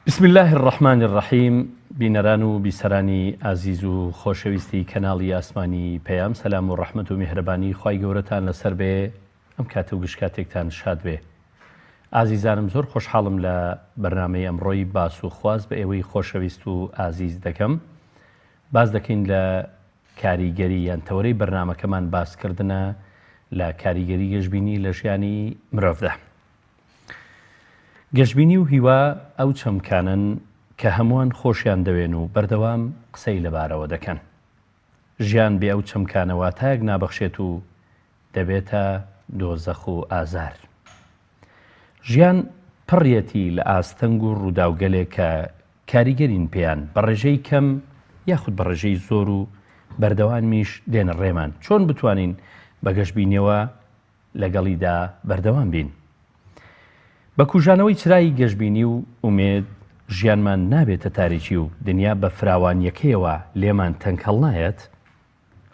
بسم الله الرحمن الرحیم. بینەران و بیسەرانی ئازیز و خۆشەویستی کەناڵی ئاسمانی پەیام، سەلام و ڕەحمەت و میهرەبانی خوای گەورەتان لەسەر بێ. ئەم کاتە و گشتکاتێکتان شاد بێ. ئازیزانم، زۆر خۆشحاڵم لە بەرنامەی ئەمڕۆی باس و خواز بە ئێوەی خۆشەویست و ئازیز دەکەم. باز دەکەین لە کاریگەری یان تەورەی بەرنامەکەمان باسکردنە لە کاریگەری گەشتبینی لە ژیانی مرۆڤدا. گەشتبینی و هیوا ئەو چەمکانن کە هەمووان خۆشیان دەوێن و بەردەوام قسەی لەبارەوە دەکەن. ژیان بێ ئەو چەمکانەوە تایەک نابەخشێت و دەبێتە دۆزەخ و ئازار. ژیان پڕیەتی لە ئاستەنگ و ڕووداوگەلێک کە کاریگەرین پێیان بە ڕێژەی کەم یاخود بە ڕێژەی زۆر و بەردەوامیش دێنە ڕێمان. چۆن بتوانین بە گەشتبینیەوە لەگەڵیدا بەردەوام بین؟ بە کوژانەوەی چرای گەشتبینی و ئومێد ژیانمان نابێتە تاریکی و دنیا بە فراوانیەکەیەوە لێمان تەنکەڵ نایەت.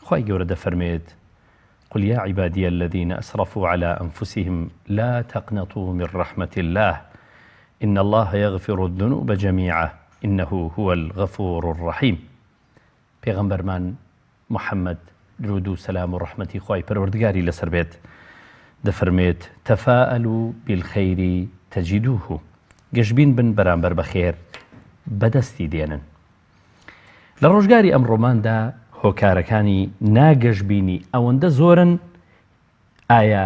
خوای گەورە دەفەرمێت: قل يا عبادي الذين أسرفوا على أنفسهم لا تقنطوا من رحمة الله إن الله يغفر الذنوب جميعا إنه هو الغفور الرحيم. پێغەمبەرمان محەممەد درود و سەلام و ڕەحمەتی خوای پەروەردگاری لەسەر بێت دەفەرمێت: تەفاءلوا بالخير تجدوه. گەشتبین بن بەرامبەر بەخێر بەدەستی دێنن. لە ڕۆژگاری ئەمڕۆماندا هۆکارەکانی ناگەشتبینی ئەوەندە زۆرن، ئایا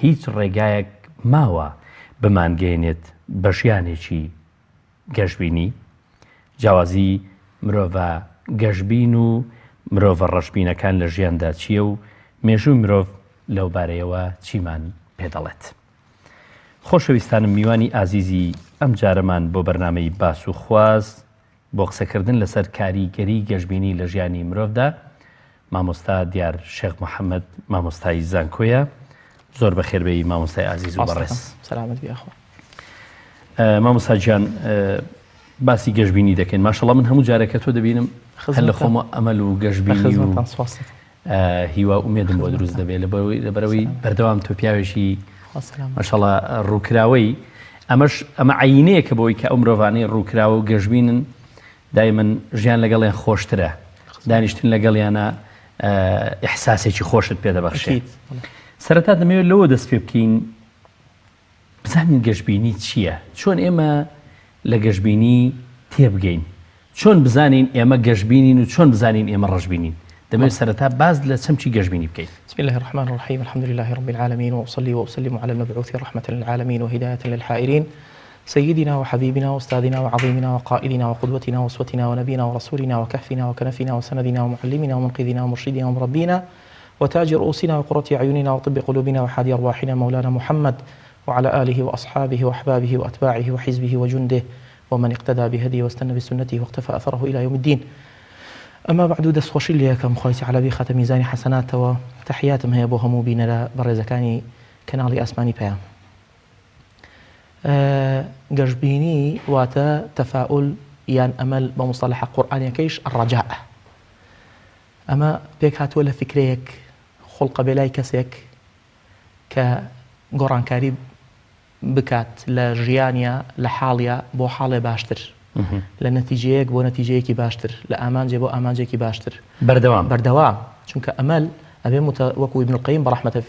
هیچ ڕێگایەک ماوە بمانگەێنێت بە ژیانێکی گەشتبینی؟ جیاوازی مرۆڤە گەشتبین و مرۆڤە ڕەشبینەکان لە ژیاندا چییە و مێژووی مرۆڤ لەو بارەیەوە چیمان پێدەڵێت؟ خۆشەویستانم، میوانی ئازیزی ئەم جارەمان بۆ بەرنامەی باس و خواز بۆ قسەکردن لەسەر کاریگەری گەشتبینی لە ژیانی مرۆڤدا مامۆستا دیار شێخ محەممەد مامۆستای زانکۆیە. زۆر بەخێربەی مامۆستای ئازیز و بەڕێز. سەلامەت بیاخۆ. مامۆستا گیان، باسی گەشتبینی دەکەین. ماشەڵڵا من هەموو جارێکە تۆ دەبینم هەر لە خۆمە ئەمەل و گەشتبینی و هیوا ئومێدم بۆ دروست دەبێت لەبەرەوەی بەردەوام تۆ پیاوێکی ماشەڵڵا ڕووکراوەی. ئەمە عینەیە کە بۆی کە ئەو مرۆڤانەی ڕووکراوە و گەشتبینن دایمەن ژیان لەگەڵیان خۆشترە، دانیشتن لەگەڵیانە ئیحساسێکی خۆشت پێدەبەخشێت. سەرەتا دەمەوێت لەوە دەست پێ بکەین بزانین گەشتبینی چییە، چۆن ئێمە لە گەشتبینی تێبگەین، چۆن بزانین ئێمە گەشتبینین و چۆن بزانین ئێمە ڕەشبینین. دەمەوێت سەرەتا باز لە چەمچی گەشتبینی بکەین. بسم الله الرحمن الرحيم الحمد لله رب العالمين وأصلي وأسلم على المبعوث رحمة للعالمين وهداية للحائرين سيدنا وحبيبنا وأستاذنا وعظيمنا وقائدنا وقدوتنا وأسوتنا ونبينا ورسولنا وكهفنا وكنفنا وسندنا ومعلمنا ومنقذنا ومرشدنا ومربينا وتاج رؤوسنا وقرة أعيننا وطب قلوبنا وحادي أرواحنا مولانا محمد وعلى آله وأصحابه وأحبابه وأتباعه وحزبه وجنده ومن اقتدى بهديه واستنى بسنته واقتفى أثره إلى يوم الدين. أما بعد دەست خۆشی لێکم خۆی عەلەوی خاتە میزانی حەسەناتەوە. تەحیاتم هەیە بۆ هەموو بینەرە بەڕێزەکانی کەناڵی ئاسمانی پەیام. گەشتبینی واتە تەفاؤل یان ئەمەل بە مستەڵەحە قورئانیەکەیش الرەجاء. ئەمە پێک هاتووە لە فکرەیەک خوڵقە بێ لای کەسێک کە گۆڕانکاری بکات لە ژیانیا لە حاڵیا بۆ حاڵێ باشتر، لە نەتیجەیەک بۆ نەتیجەیەکی باشتر، لە ئامانجێ بۆ ئامانجێکی باشتر، بەردەوام. چونکە ئەمەل ئەبێ وەکو ابن القیم بەڕەحمەتە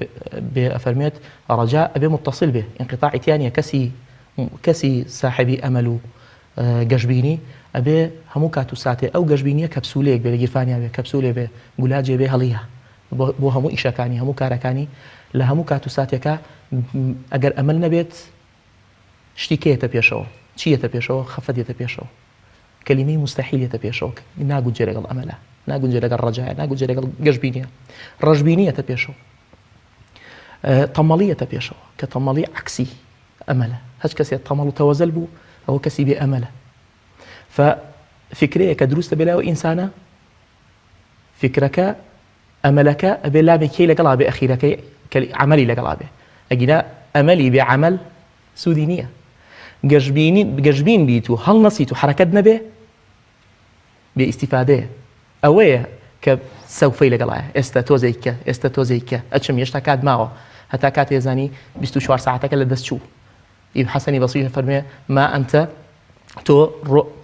بێ ئەفەرمێت ڕەجاء ئەبێ متصل بێ، انقطاعی تیانە کەسی صاحبی ئەمەل و گەشتبینی ئەبێ هەموو کات و ساتێ ئەو گەشتبینیە کەپسولەیەک بێ، لە گیرفانیا بێ، کەپسولێ بێ، گولاجێ بێ، هەڵیە بۆ هەموو ئیشەکانی هەموو کارەکانی لە هەموو کات و ساتێکە. ئەگەر ئەمەل نەبێت شتی کێتە پێشەوە، چیەتە پێشەوە؟ خەفەتێتە پێشەوە، کەلیمەی مستەحیلێتە پێشەوە، ناگونجێ لەگەڵ ئەمەلە، ناگونجێ لەگەڵ ڕەجایە، ناگونجێ لەگەڵ گەشتبینیە. ڕەشبینیەتە پێشەوە، تەمەڵیەتە پێشەوە کە تەمەڵی عەکسی ئەمەلە. هەچ کەسێک تەمەڵ و تەوەزەل بوو ئەوە کەسی بێ ئەمەلە. ففکرەیە کە دروستە بێ لەوە ئینسانە، فکرەکە ئەمەلەکە ئەبێ لامێکی لەگەڵا بێ، ئەخیرەکەی عەمەلی لەگەڵا بێ. ئەگینا ئەمەلی بێ عەمەل سوودی نییە. گەشتبین بیت و هەڵ نەچیت و حرەکەت نەبێ بێ ئیستیفادەیە. ئەوەیە کە سەوفەی لەگەڵایە. ئێستا تۆزێککە ئەچم هێشتا کات ماوە، هەتا کات ێزانی 24 ساعتەکە لە دەست چوو. ئیبن حەسەنی بەسری فەرمێ ما أنت تۆ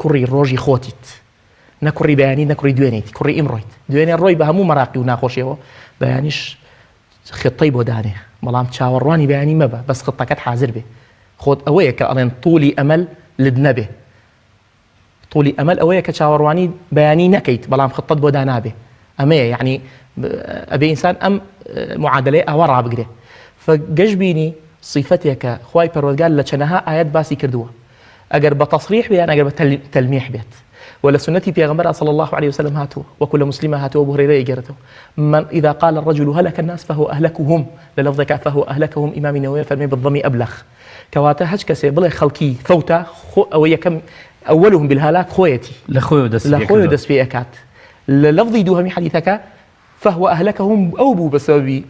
کوڕی ڕۆژی خۆتیت نەکوڕی بەیانی نەکوڕی دوێنیت کوڕی ئیمڕۆیت دوێنێ ڕۆی بە هەموو مەراقی و ناخۆشیەوە بەیانیش خطەی بۆ دانێ بەڵام چاوەڕوانی بەیانی مەبە بەس خطەکەت حازر بێ خۆت ئەوەیە کە ئەڵێن توولی ئەمەل لد نەبێ توولی ئەمەل ئەوەیە کە چاوەڕوانی بەیانی نەکەیت بەڵام خطەت بۆ دانابێ ئەمەیە یعنی ئەبێ ئینسان ئەم معادلەیە ئەوە ڕابگرێ فگەشت بینی صیفەتێکە خوای پەروەردگار لە چەندەها ئاەت باسی کردووە ئەگەر بە تەصریح بێ یان ئەگەر بە تەلمیح بێت ولا سنتي بيغمبر صلى الله عليه وسلم هاتوا وكل مسلم هاتوا أبو هريرة يجرته من إذا قال الرجل هلك الناس فهو أهلكهم للفظك فهو أهلكهم إمام النووي فرمي بالضم أبلغ كواتا هج كسي بلا خلقي فوتا أو يكم أولهم بالهلاك خويتي لخوي ودس في أكات للفظي دوهم حديثك فهو أهلكهم أو بو بسبب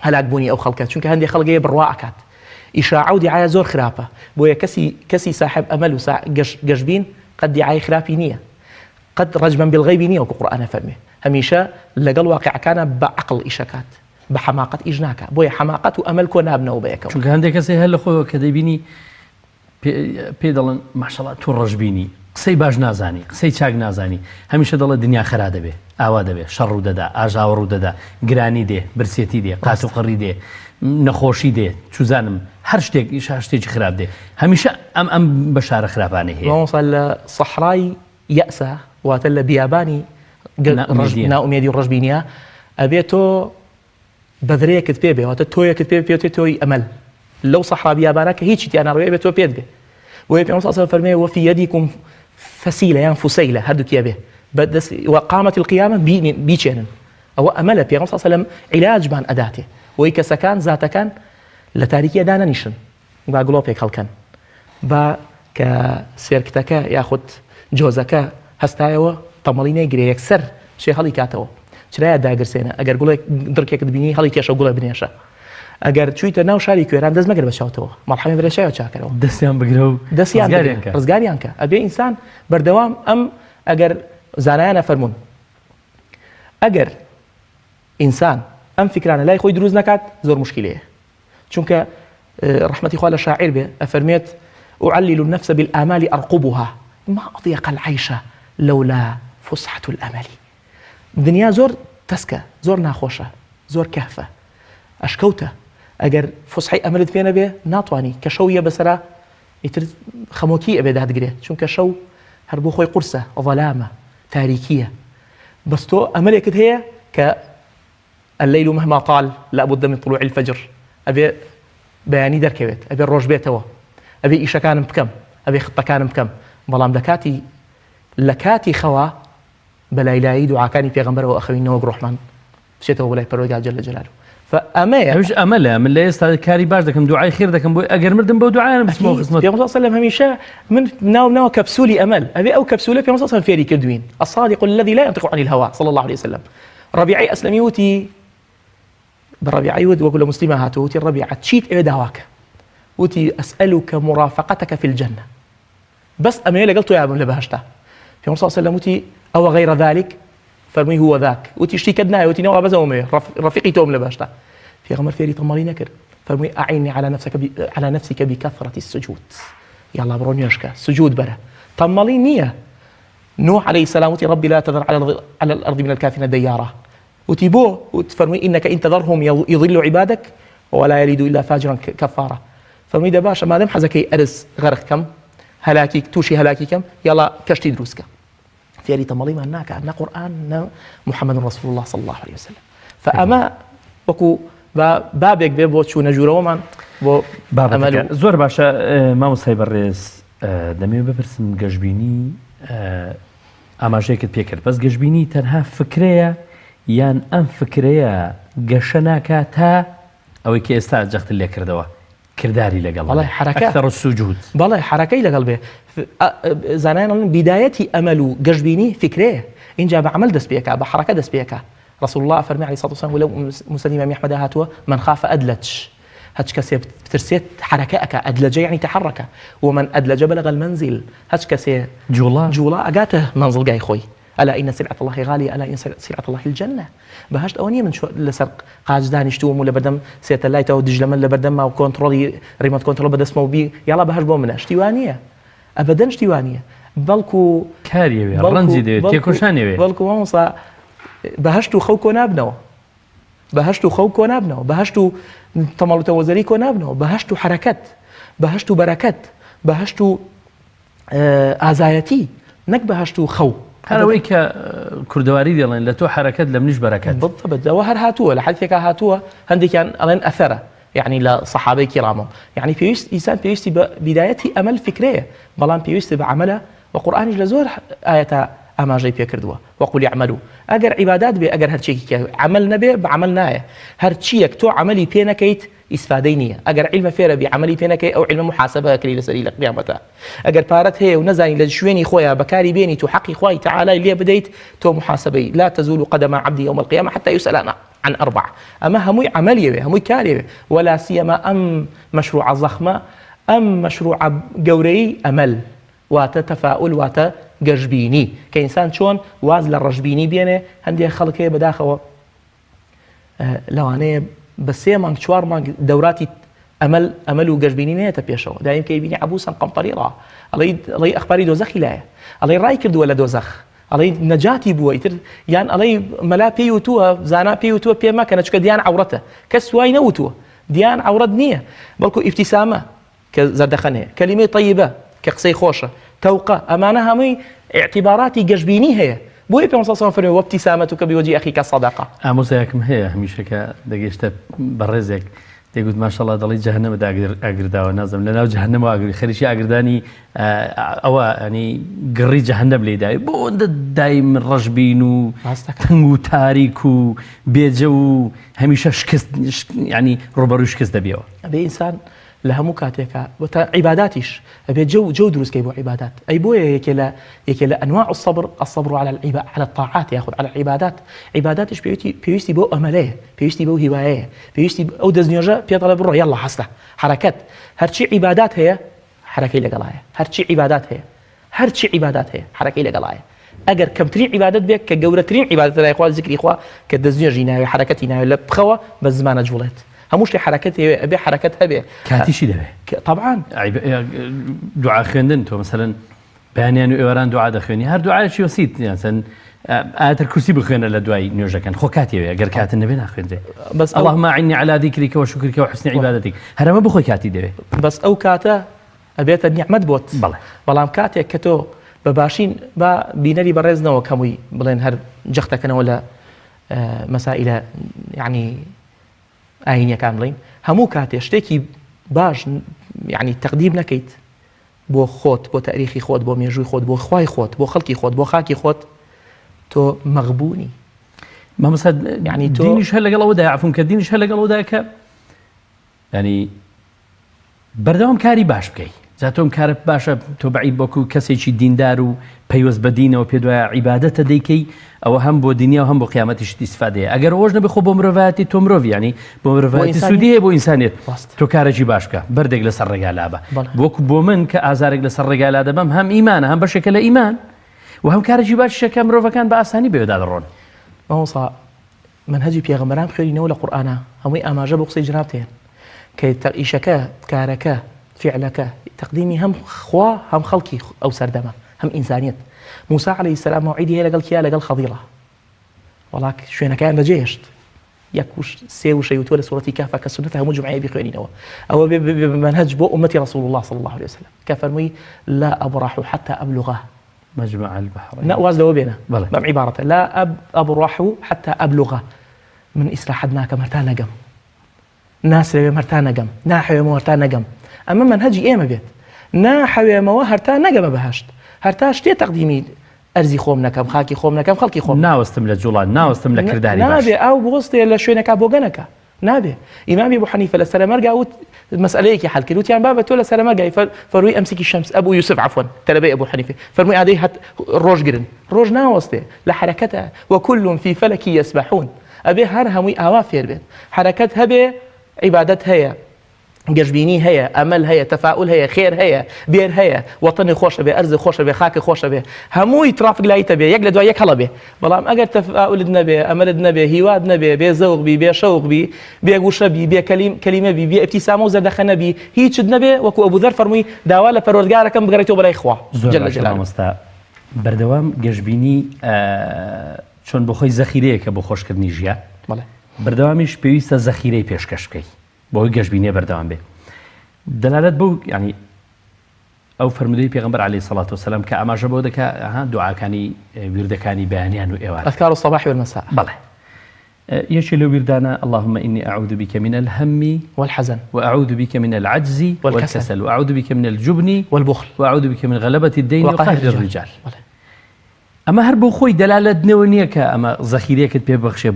هلاك بني أو خلقات شنك هندي خلقية برواعكات إشاعة ودعاية زور خرافة بويا كسي صاحب أمل وقشبين قد دعاية خرافي نية قد رجما بالغيب نية وقرآن فهمه هميشة لقل واقع كان بعقل إشاكات بحماقة إجناكا بويا حماقة وأمل كونا ابنه وبيكو شنك هندي كسي هل أخوه كديبيني پێدەڵن ماشەڵڵا توو ڕەشبینی قسەی باش نازانی قسەی چاک نازانی هەمیشە دەڵێ دنیا خرا دەبێ ئاوا دەبێ شەڕ ڕوو دەدا ئاژاوە ڕوو دەدا گرانی دێ برسێتی دێ قات و قڕی دێ نەخۆشی دێ چوزانم هەر شتێک شتێکی خراپ دێ هەمیشە ئەم بەشارە خراپانە هەیە مامۆستا لە سەحرای یەئسە واتە لە بیابانی ناومێدی و ڕەشبینیە ئەبێ تۆ بەدرەیەکت پێ بێ واتە تۆیەکت پێ بێتێ تۆی ئەمەل لو صحرا بيابانا كهيتش تيانا روي بتو بيدبه ويبي عمر صلى الله عليه وسلم وفي يدكم فسيله يعني فسيله هدوك يابه بدس وقامت القيامه بيشنن او امل في عمر صلى الله عليه وسلم علاج بان اداته ويك سكان ذات كان لتاريخيه دانا نيشن با غلوبيك خلكن با كسيركتك ياخذ جوزك هستايو طملينه غري يكسر شي هلي كاتو چرا داگرسينه اگر گوله دركك دبيني هلي كيشو گوله بنيشه ئەگەر چویتە ناو شاری کوێران دەست مەگەر بەچاوتەوە مەڵحەمی بەرەشایەوە چاکەرەوە دەستیان بگرە و ڕزگاریان کە ئەبێ ئینسان بەردەوام ئەم ئەگەر زانایانە فەرمون ئەگەر ئینسان ئەم فکرانە لای خۆی دروست نەکات زۆر مشکلەیە چونکە ڕەحمەتی خوا لە شاعیر بێ ئەفەرمێت أعلل النفس بالآمال أرقبها ما أضيق العيش لولا فسحة الأمل دنیا زۆر تەسکە زۆر ناخۆشە زۆر کەفە ئەشکەوتە ئەگەر فسحی ئەمەلت پێ نەبێ ناتوانی کە شەویە بەسەرا ئیتر خەمۆکی ئەبێ دادگرێت چونکە شەو هەر بۆ خۆی قورسە ظەلامە تاریکیە بەس تۆ ئەمەلێکت هەیە کە الليل مهما طال لابد من طلوع الفجر ئەبێ بەیانی دەرکەوێت ئەبێ ڕۆژ بێتەوە ئەبێ ئیشەکانم بکەم ئەبێ خطەکانم بکەم بەڵام لە کاتی خەوا بەلایلایی دوعاکانی پێغەمبەرەوە ئەخەوینەوە ڕحمان بچێتەوە بەلای پەروەردگار جەل جەلالوه فأمايا مش أمله من لا يستطيع كاري باش دكم دعاء خير دكم بو أجر مردم بو دعاء بس مو خصمت يا صلى الله هميشة من ناو كبسولي أمل أبي أو كبسولة في مصاصة فيري كردوين الصادق الذي لا ينطق عن الهوى صلى الله عليه وسلم ربيعي أسلمي وتي بربيعي ود وكل مسلمة هاتو وتي الربيعة تشيت إيه دعواك وتي أسألك مرافقتك في الجنة بس أميلة قلت يا أبو لبهشته في مصاصة صلى الله عليه وسلم وتي أو غير ذلك فرمي هو ذاك وتشتي كدناي وتي نوع بزومي رفيقي توم لباشتا في غمر فيري طمالي نكر فرمي أعيني على نفسك بكثرة السجود يلا بروني يشكا سجود برا طمالي نية نوح عليه السلام وتي ربي لا تذر على الأرض من الكافرين ديارا وتي بو فرمي إنك إن تذرهم يضل عبادك ولا يلد إلا فاجرا كفارا فرمي دباشا ما دام حزكي أرز غرق كم هلاكي توشي هلاكي كم يلا كشتي دروسك فيري تمالي ما هناك أن قرآن محمد رسول الله صلى الله عليه وسلم فأما وكو بابك بيبو شو نجورة ومن بو بابك زور باشا ما مصيب الرئيس دمي ببرسم قجبيني أما جاكت بيكر بس قجبيني تنها فكرية يان أم فكرية قشناكا تا أو كي استاذ جغت اللي كردوا كرداري لقلبه أكثر السجود بالله حركي لقلبه زانان بدايتي أمل قجبيني فكرة إن جاب عمل دس بيكا بحركة دس بيكا رسول الله فرمي عليه الصلاة والسلام ولو مسلم إمام أحمد هاتوا من خاف أدلج هاتش كسي بترسيت حركاتك أدلج يعني تحرك ومن أدلج بلغ المنزل هاتش كسي جولا أجاته منزل جاي خوي ألا إن سلعة الله غالية ألا إن سلعة الله الجنة بهشت أونية من شو لسرق قاجدان يشتوم ولا بدم سيتلايته ودجلمن لبردم أو كنترولي ريموت كنترول بدس مو بي يلا بهش بومنا اشتوانية ئەبەدەن شتیوانە بەڵکو کاریەوێ ڕەنجی دەوێت تێکۆشانەوێ بەڵکو مامۆستا بەهشت و خەو کۆ نابنەوە بەهشت و خەو کۆ نابنەوە بەهشت و تەمەڵ و تەوەزەری کۆ نابنەوە بەهشت و حرەکەت بەهشت و بەرەکەت بەهشت و ئازایەتی نەک بەهشت و خەو هەرەوەی کە کوردەواری دێڵێن لە تۆ حرەکەت لە منیش بەرەکەت بەڵەوە هەر هاتووە لە حەدیثێکا هاتووە هەندێکیان ئەڵێن ئەثەرە يعني لا صحابي كرامه يعني بيست إنسان بيست بدايته أمل فكرية بلان بيست بعمله وقرآن جلزور آية أما جاي بيكردوا وقل يعملوا أجر عبادات بأجر هرشيك عمل نبي بعملناه هرشيك تو عملي بينكيت استفادينية أجر علم فيرة بعملي بينكي أو علم محاسبة كليل سريل قيامته أجر بارت هي ونزاني لجشويني خويا بكاري بيني تو حقي خوي تعالى اللي بديت تو محاسبي لا تزول قدم عبدي يوم القيامة حتى يسأل عن 4 أما هموي عملية هموي كارية ولا سيما أم مشروع ضخمة أم مشروع جوري أمل وتتفاؤل وتجربيني كإنسان شون واز للرجبيني بينه هندي خلقه بداخله لو أنا بس مانك شوار مانك دوراتي أمل وجربيني نية تبيشوا دايم كيبيني عبوسا قمطريرا الله أخباري دوزخ لا الله رأي كرد ولا دوزخ الله نجاتي بويتر يعني الله ملا بيوتوا زانا بيوتوا بيما كانت شو ديان عورته كسواي نوتوا ديان عورد نية بلكو ابتسامة كزردخنة كلمة طيبة كقصي خوشة توقع أمانة همي اعتباراتي ججبيني هي بوي بيوم صلى الله وابتسامتك بوجه أخيك الصدقة ئامۆزایەکم هەیە هەمیشەکە دەگەیشتە بەڕێزێک دەیگوت ماشەڵڵا دەڵی جەهەنەمە ئاگرداوە نازم لە ناو جەهەنەمەوە ئاگری خەریکی ئاگردانی ئەوە ینی گڕی جەهەنەم لێداوی بۆ ئەوەندە دای من ڕەشبین و تەنگ و تاریک و بێجە و هەمیشە شکست ینی ڕوبەڕووی شکست دەبێەوە ئەبێ ئینسان لە هەموو کاتێکە عیباداتیش ئەبێ جو دروستکەی بۆ عیبادات ئەی بۆیە یەکێ لە أنواع الصبر على الطاعات ياخذ على العبادات عباداتش پێویستی بۆ ئەمەلەیە پێویستی بۆ هیوایەیە پێویستی ئەو دەستنوێژە پێدەڵێ بڕۆ یەڵڵا هەستە حرەکەت هەرچی عیبادات هەیە حرەکەی لەگەڵایە هەرچی عیبادات هەیە حرەکەی لەگەڵایە ئەگەر کەمترین عیبادت بێت کە گەورەترین عیبادەت لای خوا ذکری خوا کە دەستنوێژی ناوێ حرەکەتی ناوێ لە بخەوە بە زمانە جوڵێت هموش حركات أبي حركات هبه كاتي شي دبه طبعا دعاء خويندن تو مثلا بيانيان وإيران دعاء دخويني هر دعاء شي وسيط يعني مثلا آيات الكرسي بخوينا لدعاء نيوجا كان خو كاتي غير كات النبي ناخوينده بس اللهم أعني على ذكرك وشكرك وحسن عبادتك هر ما بخوي كاتي دبه بس أو كاتا أبيت النعمة بوت والله كاتي كتو بباشين با بينري برزنا وكموي بلين هر جختك أنا ولا مسائل يعني ئاینە کامڵین هەموو کاتێ شتێکی باش یعنی تەقدیم نەکەیت بۆ خۆت بۆ تاریخی خۆت بۆ مێژووی خۆت بۆ خوای خۆت بۆ خەڵکی خۆت بۆ خاکی خۆت تۆ مەغبوونی مامۆستا یعنی دینیش هەر لەگەڵەوەدا عفوم کە دینیش هەر لەگەڵەوەدا کە ینی بەردەوام کاری باش بکەی جا تۆم کارە باشە تۆ بەعید بۆکو کەسێکی دیندار و پەیوەست بە دینەوە پێ دوایە عیبادەتە دەیکەی ئەوە هەم بۆ دنیا و هەم بۆ قیامەتیش ئیسفادەیە ئەگەر ئەوەش نەبێ خۆ بۆ مرۆڤایەتی تۆ مرۆڤ ینی بۆ مرۆڤایەتی سوودی هەیە بۆ ئینسانیەت تۆ کارێکی باش بکە بەردێک لەسەر ڕێگا لابە وەکو بۆ من کە ئازارێک لەسەر ڕێگا لا دەبەم هەم ئیمانە هەم بەشێکە لە ئیمان و هەم کارێکی باشیشەکە مرۆڤەکان بە ئاسانی بێدا دەڕۆن مامۆستا منهەجی پێغەمبەران خوێنینەوە لە قورئانە هەمووی ئاماژە بۆ قسەی جنابتێن کە ئیشەکە کارەکە فعلەکە تقدیمی هەم خوا هەم خەڵکی ئەو سەردەمە هەم ئینسانیەت موسى عليه السلام موعدی هەیە لەگەڵ کیا لەگەڵ خەضیڵە وڵا شوێنەکەیان بەجێهێشت یەک سێ وشەی وتووە لە سوورەتی کافە کە سونەتە هەموو جومعەیە بخوێنینەوە ئەوە بمنهج بۆ ئومەتی رسول الله صلى الله عليه وسلم کە فەرمووی لا أبرح حتى أبلغه مجمع البحرين نەواز لەوە بێنە بەم عیبارەتە لا أبرح حتى أبلغه من ئیسراحەت ناکەم هەرتا نەگەم ناسرەوێم هەرتا نەگەم ناحەوێمەوە هەرتا نەگەم ئەمە منهەجی ئێمە بێت ناحەوێمەوە هەرتا نەگەمە بەهەشت هەرتا شتێ تەقدیمی ئەرزی خۆم نەکەم خاکی خۆم نەکەم خەڵکی خۆم ناوەستم لە جوڵان ناوەستم لە کردداری باش نابێ ئەو بۆستێ لە شوێنەکە بۆگەنەکە نابێ ئیمامی ئەبوو حەنیفە لە سەرمەرگا وت مەسئلەیەکی حەل کرد وتیان بابە تۆ لە سەرمەرگای فەرمووی ئەمسکی شەمس ئەبوو یوسف عەفوەن تەلەبەی ئەبوو حەنیفە فەرمووی ئادەی هەت ڕۆژگرن ڕۆژ ناوەستێ لە حرەکەتە وكل في فلك يسبحون ئەبێ هەر هەمووی ئاوا فێر بێت حرەکەت هەبێ عیبادەت هەیە گەشتبینی هەیە، ئەمەل هەیە، تەفاؤل هەیە، خێر هەیە، بێر هەیە، وەتەنی خۆشە بێ، ئەرزی خۆشە بێ، خاکی خۆشە بێ، هەمووی ترافیک لایتە بێ، یەک لە دوای یەک هەڵە بێ. بەڵام ئەگەر تەفاؤلت نەبێ، ئەمەلت نەبێ، هیواد نەبێ، بێ زەوق بی، بێ شەوق بی، بێ گوشە بی، بێ کەلیمە بی، بێ ئیبتیسامە و زەردەخە نەبی، هیچت نەبێ، وەکو ئەبوذەر فەرمووی داوا لە پەروەردگارەکەم بگەڕێتەوە بەلای خوا جەل جەلاله. بەردەوام گەشتبینی چۆن بۆ خۆی زەخیرەیەکە بۆ خۆشکردنی ژیان، بەردەوامیش پێویستە زەخیرەی پێشکەش بکەی بۆی گەشتبینیە بەردەوام بێ. دەلالەت بەو ینی ئەو فەرمودەی پێغەمبەر عەلەیهی سەڵات وسەلام کە ئاماژە بۆ دەکا دوعاکانی ویردەکانی بەیانیان و ئێوار ئەذکار الصباح والمساء. بەڵێ یەکێ لەو ویردانە اللهم إني أعوذ بك من الهم والحزن وأعوذ بك من العجز والكسل وأعوذ بك من الجبن والبخل وأعوذ بك من غلبة الدين وقهر الرجال. ئەمە هەر بۆ خۆی دەلالەت نەوە نییە کە ئەمە زەخیرەیەکت پێ بەخشێ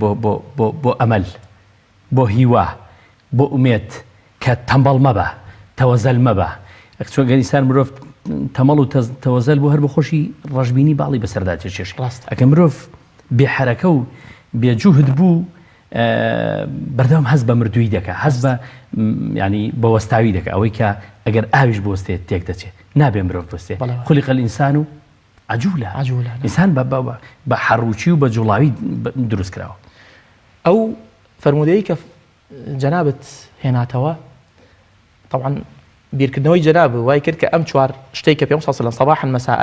بۆ ئەمەل، بۆ هیوا، بۆ ئومێد کە تەمبەڵ مەبە، تەوەزەل مەبە. چۆن گەنیسان مرۆڤ تەمەڵ و تەوەزەل بۆ هەر بە خۆشی ڕەشبینی باڵی بەسەردا چێشێش. ئەکە مرۆڤ بێحەرەکە و بێجوهد بوو بەردەوام هەست بە مردووی دەکە، هەست بە ینی بە وەستاوی دەکە، ئەوەی کە ئەگەر ئاویش بوەستێت تێک دەچێت نابێ مرۆڤ بوەستێ. خولق الئینسان عجولە، ئینسان بە حەڕوچی و بە جوڵاوی دروست کراوە. ئەو فەرمودەیە کە جەنابەت هێناتەوە طبعا بیرکردنەوەی جەناب وای کرد کە ئەم چوار شتێک کە پێغەمبەر صلی الله علیه و سلم صباحا مساء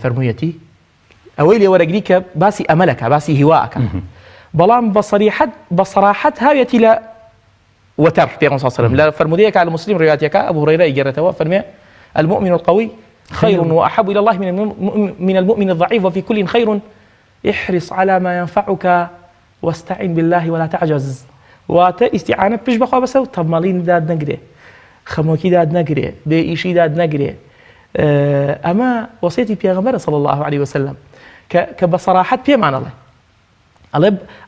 فەرموویەتی ئەوەی لێوەرەگری کە باسی ئەمەلەکە، باسی هیواەکە، بەڵام بەسەراحەت هاوێتی لە وەتەر پێغەمبەر صلی الله علیه و سلم لە فەرمودەیەکە لە مسلم ڕوایەتەکە ئەبو هورەیرە ئیگەڕێتەوە فەرمێ المؤمن القوي خير وأحب إلى الله من المؤمن الضعيف وفي كل خير احرص على ما ينفعك واستعن بالله ولا تعجز. واتە استعانە پشت بەخوا بەسە و تەمەڵی داد نەگرێ، خەمۆکی داد نەگرێ، بێ ئیشی داد نەگرێ. ئەمە وەسیەتی پێغەمبەرە صلی الله عليه وسلم کە بەسەراحەت پێمان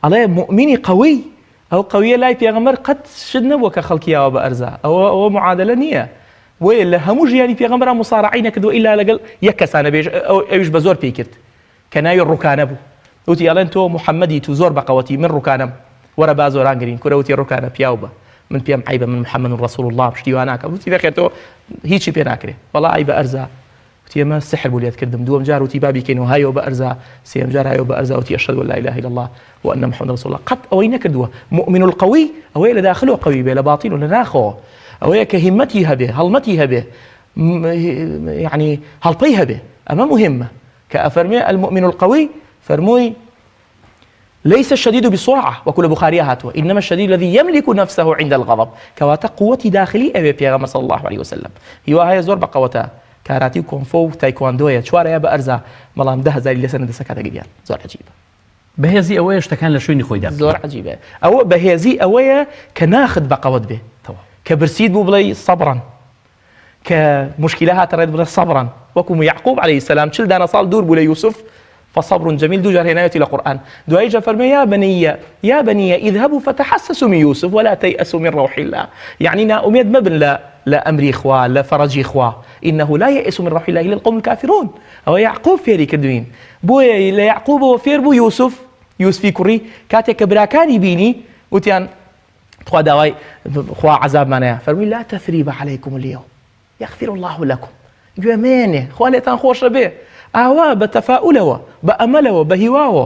ئەڵێ مؤمنی قەوی، ئەو قەویە لای پێغەمبەر قەت شت نەبووە کە خەڵکییاوە بە ئەرزا، ئەوە معادلە نییە. وێ لە هەموو ژیانی پێغەمبەر مسارعی نەکردووە ئیلا لەگەڵ یەک کەسانە بێژ، ئەویش بە زۆر پێی کرد کە ناوی ڕووکانە بوو. وتی ئەڵێن تۆ محەممەدی تو زۆر بەقەوەتی، من ڕووکانم، وەرە با زۆرانگرین کورەوتی ڕووکانە پیاو بە، من پێم عیبە، من محەممەد ڕەسوول الله پشتیوان ناکەم. وتی دەخێتەوە هیچی پێ ناکرێ، وەڵا ئای بە ئەرزا. وتی ئەمە سحر بوو لێت کردم. دووەم جار وتی بابی کەینەوە هایەوە بە ئەرزا، سێم جار هایەوە بە ئەرزا، وتی ئەشهەدو ئەن لا إله إلا الله وأن محمد رسول الله. قەت ئەوەی نەکردووە. مؤمن القوی ئەوەیە لە داخلەوە قەوی بێ، لە باتین و لە ناخەوە، ئەوەیە کە هیمەتی هەبێ، هەڵمەتی هەبێ، يعني هەڵپەی هەبێ. ئەمە مهمە کە ئەفەرمێ المؤمن القوي فەرمووی ليس الشديد بسرعة وكل بخارية هاتوا إنما الشديد الذي يملك نفسه عند الغضب. كواتا قوتي داخلي أبي بيغمبر صلى الله عليه وسلم هي هاي زور بقوتا كاراتي وكونفو تايكواندو شوارع بأرزا ملام ده زي اللي سنة سكاتا جديان زور عجيبة. بهذه أوية اشتكان لشويني خوي داب زور عجيبة. أو بهذه أوية كناخد بقوت به كبرسيد بو بلاي صبرا كمشكلها تريد بلاي صبرا وكم يعقوب عليه السلام شل دانا صال دور بولا يوسف فصبر جميل. دو جار هناية القرآن دو أيجا فرمي يا بني اذهبوا فتحسسوا من يوسف ولا تيأسوا من روح الله. يعني نا أميد مبن لا أمري إخوة لا فرجي إخوة إنه لا يأس من روح الله إلا القوم الكافرون. أو يعقوب فيري كردوين بويا لا يعقوب وفير بو يوسف كوري كاتك براكاني بيني وتيان خوا داوي خوا عذاب مانايا فرمي لا تثريب عليكم اليوم يغفر الله لكم. جوامانه خوا ليتان خوش به ئاوا بە تەفاؤلەوە بە ئەمەلەوە بە هیواوە.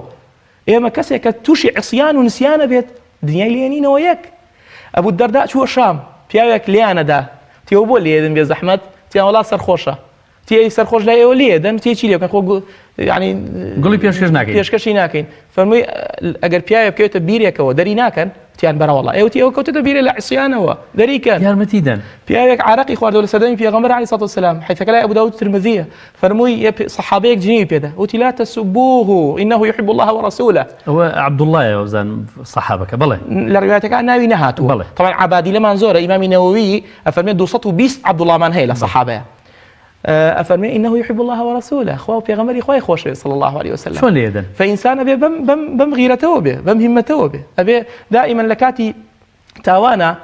ئێمە کەسێک کە تووشی عسیان و نسیانە بێت دنیای لێنینەوە یەک. ئەبوو دەردا چووە شام پیاوێک لیانەدا تێوە بۆ لێدن بێ زەحمەت تیان وڵات سەرخۆشە تێی سەرخۆش لای ئێوە لێدەن تێکی لێ خۆ ینی گوڵی پێشکەشی ناکەین. فەرمووی ئەگەر پیاوێ بکەوێتە بیرێکەوە دەری ناکەن تیان بەرەوەڵا ئێوەتی ئەوە کەوتێتە بیرێ لە عسیانەوە دەریکەن یارمەتی دەن. پیاوێک عراقی خواردەوە لە سەردەمی پێغەمبەر عەلەیهی سەڵاتو وەسەلام حیثەکە لای ئەبوو داود ترمذیە فەرمووی سەحابەیەک جنێوی پێدا وتی لا تسبوه إنه يحب الله ورسوله. هو عبد الله وزان صحابك بلى لە ڕوایەتەکە ناوی نەهاتووە. طبعا عبادی لەمان زۆرە ئیمامی نەوەوی ئەفەرمێ 220 عەبدوڵڵامان هەیە لە سەحابەیە. أفرمي إنه يحب الله ورسوله أخوه بيغمري خوي خوش صلى الله عليه وسلم. شو ليدن؟ فإنسان أبي بم غيرته به بم همته به أبي دائما لكاتي تاوانا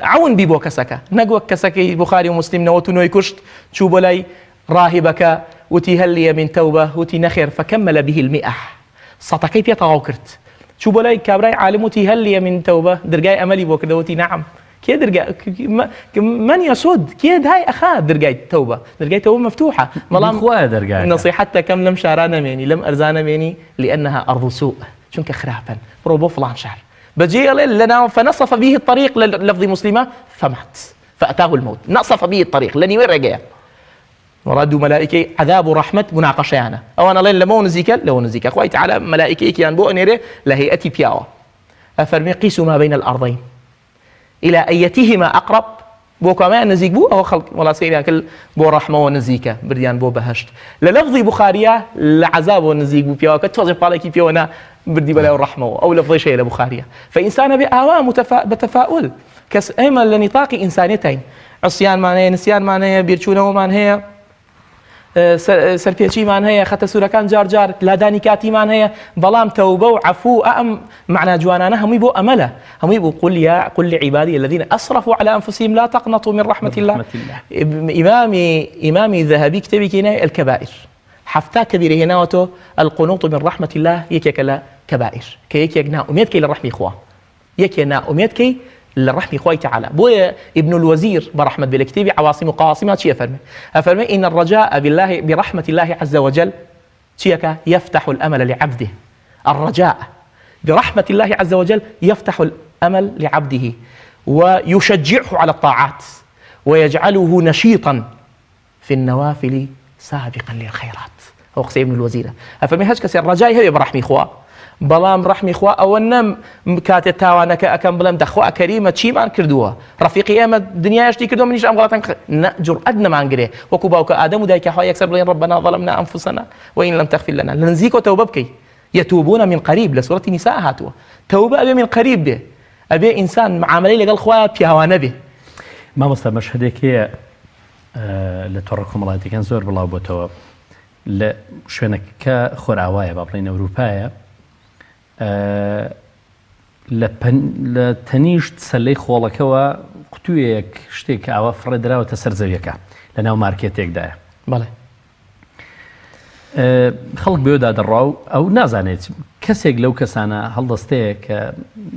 عون بيبو كسكة نقوى كسكي بخاري ومسلم نوتو نويكشت شو بلاي راهبك وتي هل من توبة وتي نخير فكمل به 100 صتكي بيتغوكرت شو بلاي كابراي عالم وتي هل من توبة درجاي أملي بوكده وتي نعم كي درجة من يسود كي هاي أخا درجة توبة مفتوحة نصيحتك كم لم شارانا ميني لم أرزانا ميني لأنها أرض سوء شنك خرافا روبو فلان شهر بجي لنا فنصف به الطريق للفظ مسلمة فمات فأتاه الموت نصف به الطريق لني وين رجع ورادوا ملائكة عذاب ورحمة مناقشة أنا أو أنا لين لمو نزيك لو نزيك أخوي تعالى ملائكة كيان بو أنيره لهيئتي بياوا أفرمي قيسوا ما بين الأرضين إلى أيتهما أقرب بو كمان نزيك بو أو خلق ولا سيري كل بو رحمة ونزيكة برديان بو بهشت للفظ بخارية لعذاب ونزيك بو بياوا كتفضل بالك بيانا بردي بلا الرحمة أو لفظ شيء لبخارية فإنسان بأوام بتفاؤل كس أيما لنطاق إنسانيتين عصيان معناه نسيان معناه بيرشونه معناه سەرپێچیمان هەیە خەتە سوورەکان جار جار لادانی کاتیمان هەیە بەڵام تەوبە و عەفو ئەم معنى جوانانە هەمووی بۆ ئەمەلە هەمووی بۆ قل لعبادي الذين أسرفوا على أنفسهم لا تقنطوا من رحمة الله إمامي ذهبي كتابي كينا الكبائر حفتا كبيرة هنا وتو القنوط من رحمة الله يكلا كبائر كيكنا أميتك للرحمة إخوة يكنا أميتك للرحمة إخوة تعالى بويا ابن الوزير برحمة بالكتاب عواصم وقواصم شيء أفرمي إن الرجاء بالله برحمة الله عز وجل شيك يفتح الأمل لعبده الرجاء برحمة الله عز وجل يفتح الأمل لعبده ويشجعه على الطاعات ويجعله نشيطا في النوافل سابقا للخيرات هو قصي ابن الوزير أفرمي هاش كسر الرجاء هي برحمة إخوة بلام رحمي خوا او نم كاتت تاوانك اكم بلام دخوا كريمه شي ما كردوها رفيقي اما الدنيا اشتي كردو منيش ام غلطان نجر ادنى ما نقري وكوباوك ادم ودايك حوا يكسر بلين ربنا ظلمنا انفسنا وان لم تغفر لنا لنزيك توببك يتوبون من قريب لسوره النساء هاتوا توبه ابي من قريب به ابي انسان معامله لقال خوا بيهوانا به ما مستمر هذيك لتوركم الله كان زور بالله بوتو لا شوينك كخراوايه بابلين اوروبايا لە تەنیشت سەلەی خۆڵەکەوە قوتوویەک شتێک ئاوا فڕێدراوەتە سەر زەویەکە لە ناو مارکێتێکدایە بەڵێ خەڵک بێوەدا دەڕاو ئەو نازانێت کەسێک لەو کەسانە هەڵدەستەیە کە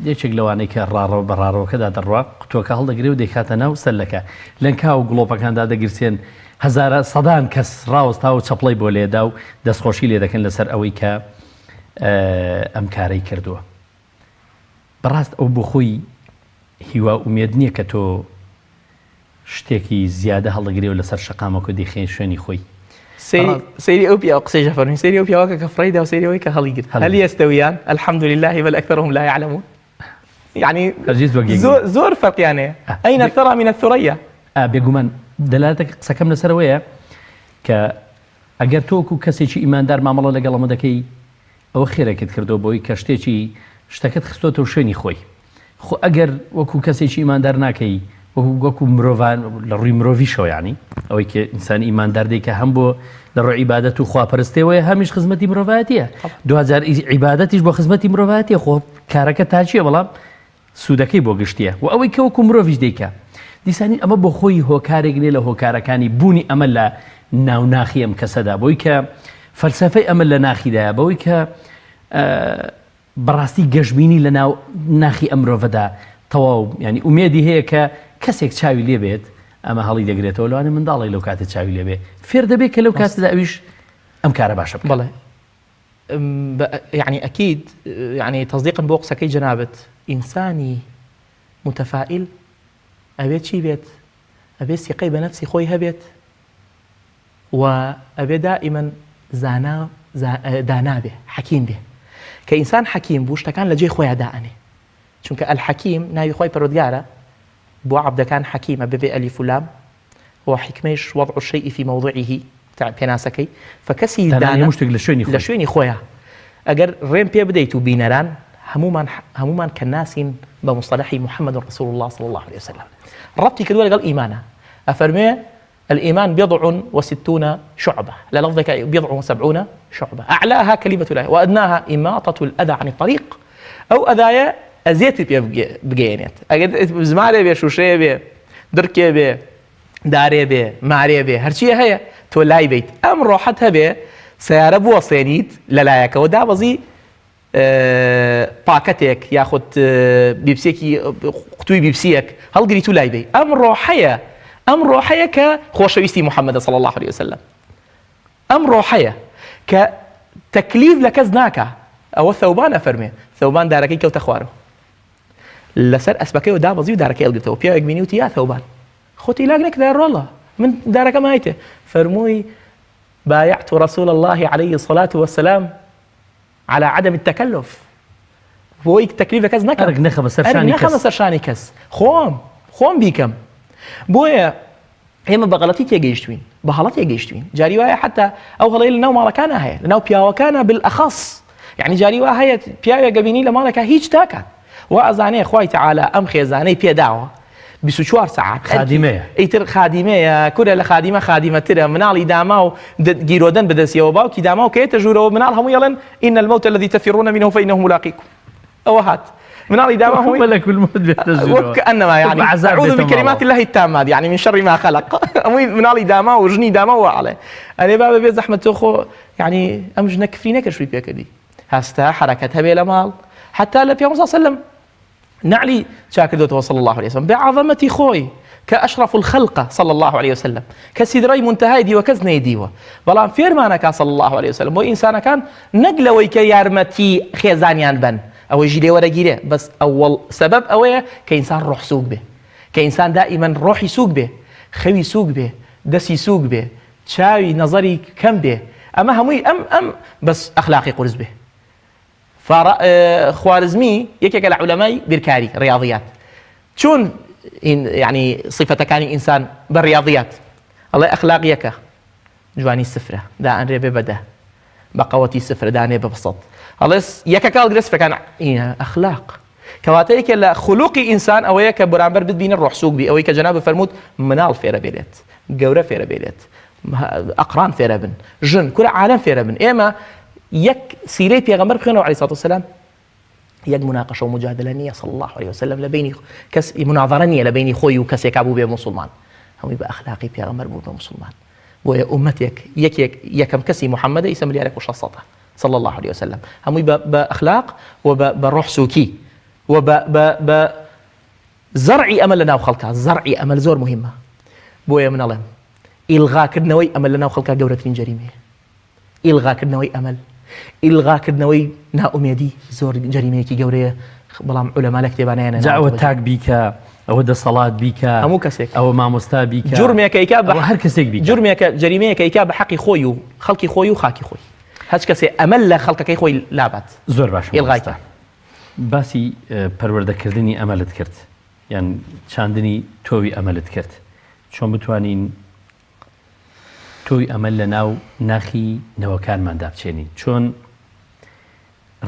یەکێک لەوانەی کە ڕاڕەوە بەڕاڕەوەکەدا دەڕوا قوتووەکە هەڵدەگرێ و دەیکاتە ناو سەلەکە لەنکا و گڵۆپەکاندا دەگرسێن هەزارە سەدان کەس ڕاوەستا و چەپڵی بۆ لێدا و دەستخۆشی لێ دەکەن لەسەر ئەوەی کە ئەم کارەی کردووە بەڕاست ئەو بۆ خۆی هیوا ئومێد نییە کە تۆ شتێکی زیادە هەڵدەگرێ و لەسەر شەقامەکە دەیخێن شوێنی خۆی سيري أوبيا قصيجة فرمي سيري أوبيا وكا كفريدة وسيري ويكا هليجر هل يستويان الحمد لله بل أكثرهم لا يعلمون يعني زور فرق يعني أين الثرى من الثريا بيقومان دلالتك سكمنا سروية كأجر توكو كسيشي إيمان دار معاملة لقال مدكي أو خيرك تكردو بوي كشتيشي شتكت خستوته وشيني خوي خو أجر وكو كسيشي إيمان دار ناكي وكو مروفان لروي مروفيشو يعني أو إنسان إيمان دار ديك هم بو لروي عبادته خوا برستي ويا همش خدمتي مروفاتية 2000 عبادتيش بو خدمتي مروفاتية خو كاركة تاجية والله سودكي بو قشتيه وأوي كوكو مروفيش ديكا دیسانی ئەمە بۆ خۆی هۆکارێک لێ لە هۆکارەکانی بوونی ئەمە لە ناوناخی ئەم کەسەدا بۆی کە فەلسەفەی ئەمە لە ناخیدایە بەوەی کە بەڕاستی گەشتبینی لە ناو ناخی ئەم مرۆڤەدا تەواو ینی ئومێدی هەیە کە کەسێک چاوی لێ بێت ئەمە هەڵی دەگرێتەوە لەوانێ منداڵی لەو کاتە چاوی لێ بێ فێر دەبێت کە لەو کاتەدا ئەویش ئەم کارە باشە بکات. بەڵێ يعني أكيد يعني تصديقا بوقسكي جنابت إنساني متفائل أبيت شي بيت أبيت ثقة بنفسي خوي هبيت وأبي دائما دانا به حكيم به كإنسان حكيم بوش تكان لجي خوي داني چونك الحكيم ناوي خوي بروديارة بو عبد كان حكيم أبي ألف لام هو حكميش وضع الشيء في موضعه تاع بيناسكي فكسي دانا مشتق لشويني خويا أجر ريم بي بديتو بينران هموما كالناس بمصطلح محمد رسول الله صلى الله عليه وسلم ربطي كدول قال إيمانا أفرمي الإيمان 60 شعبة لا لفظك 70 شعبة أعلاها كلمة الله وأدناها إماطة الأذى عن الطريق أو أذايا أزيت بجينات أجد زمالي بي شوشي بي دركي بي داري بي ماري بي هرشي هي تولاي بيت أم روحتها بي سيارة بوصينيت للايك ودا بزي پاکەتێک یاخود بیبسێکی قوتووی بیبسیەک هەڵگریت و لای بێ ئەم ڕۆحەیە کە خۆشەویستی محەممەدە صلی الله عليه وسلم ئەم ڕۆحەیە کە تەکلیف لە کەس ناکە ئەوە ثەوبان ئەفەرمێ ثەوبان دارەکەی کەوتە خوارەوە لەسەر ئەسپەکەی و دابەزی و دارەکەی هەڵگرتەوە پیاوێک بینی وتی یا ثەوبان خۆت ئیلاک نەکردە ڕۆڵە من دارەکەم هایتێ فەرمووی بايعت رسول الله عليه الصلاة والسلام على عدم التكلف بۆی تەکلیف لە کەس نەکەم نەخەمە سەر شانی کەس خۆم بیکەم بۆیە ئێمە بە غەڵەتی تێگەیشتوین بە هەڵە تێگەیشتوین جاری وایە حتا ئەو هەڵەیە لەناو ماڵەکانە هەیە لەناو پیاوەکانە بالئەخەص یعنی جاری وا هەیە پیاوێک گەبینی لە ماڵێکە هیچ تاکات وا ئەزانەیە خوای تەعالا ئەم خێزانەی پێداوە 24 ساعت خادیمەیە ئیتر خادیمەیە کورە لە خادیمەترە مناڵی داما و گیرۆدەن بەدەستیەوە باوکی داما و کەیتە ژوورەوە مناڵ هەموو یەڵێن إن الموت الذي تفرون منه فإنه ملاقيكم ئەوە هات مناڵی داما هەمووی ملك الموت وكأنما يعني أعوذ بكلمات الله التامات يعني من شر ما خلق هەمووی مناڵی داما و ژنی داما وعلێ ئەرێ بابە بێ زەحمەت تۆ خۆ يعني ئەم ژنە کفری نەکەشوی پێکردی هەستا حرەکەت هەبێ لە ماڵ حتا لە پێغەمبەر صلی الله عليه وسلم نعلي شاكر صلى الله عليه وسلم بعظمة خوي كأشرف الخلق صلى الله عليه وسلم كسيدري منتهى دي وكزني ديوة بلان فيرمانك صلى الله عليه وسلم وإنسان كان نقل ويك يارمتي خيزانيان بن أو يجري ورا جري بس أول سبب أويه كإنسان روح سوق به كإنسان دائما روح يسوق به خوي يسوق به دس يسوق به شاوي نظري كم به أما همي أم بس أخلاقي قرز به خوارزمي يكيك العلماء بالكاري رياضيات شون يعني صفة كان إنسان بالرياضيات الله أخلاقيك جواني السفرة دا أن ريبه بدا بقوتي السفرة دا أن ببسط الله يكاك الجلس فكان أخلاق كواتيك لا خلقي إنسان أو يك برامبر بدبين الروح سوق بي أو يك جناب فرموت منال فيرا بيلت جورة فيرا بيلت أقران فيرا بن جن كل عالم فيرا بن إما يك سيري بيغمبر بخينه عليه الصلاة والسلام يك مناقشة ومجادلة نية صلى الله عليه وسلم لبيني كس مناظرة نية لبيني خوي وكس يكابو بيه مسلمان هم يبقى أخلاقي بيغمبر بيه مسلمان ويا أمتك يكم كسي محمد يسمى لي عليك وشصته صلى الله عليه وسلم هم يبقى بأخلاق وبروح سوكي زرعي أمل لنا وخلقها زرعي أمل زور مهمة بويا من الله إلغاء كدنوي أمل لنا وخلقها جورة جريمة إلغاء كدنوي أمل إلغاء كدنوي نا أميدي زور جريمة كي جورية بلام علماء لكتبانية دعوة تاك بيكا أو ده صلاة بيكا همو كسيك أو ماموستا بيكا جرمي كيكاب أو هر كسيك بيكا جرمي جريمة كيكاب حقي خويو خلقي خويو خاكي خوي هاش كسي أمل خلقك خوي لابات زور باش إلغايته باسی پەروەردەکردنی ئەمەلت کرد یان چاندنی تۆوی ئەمەلت کرد چۆن بتوانین تۆی ئەمەل لە ناو ناخی نەوەکانماندا بچێنین چۆن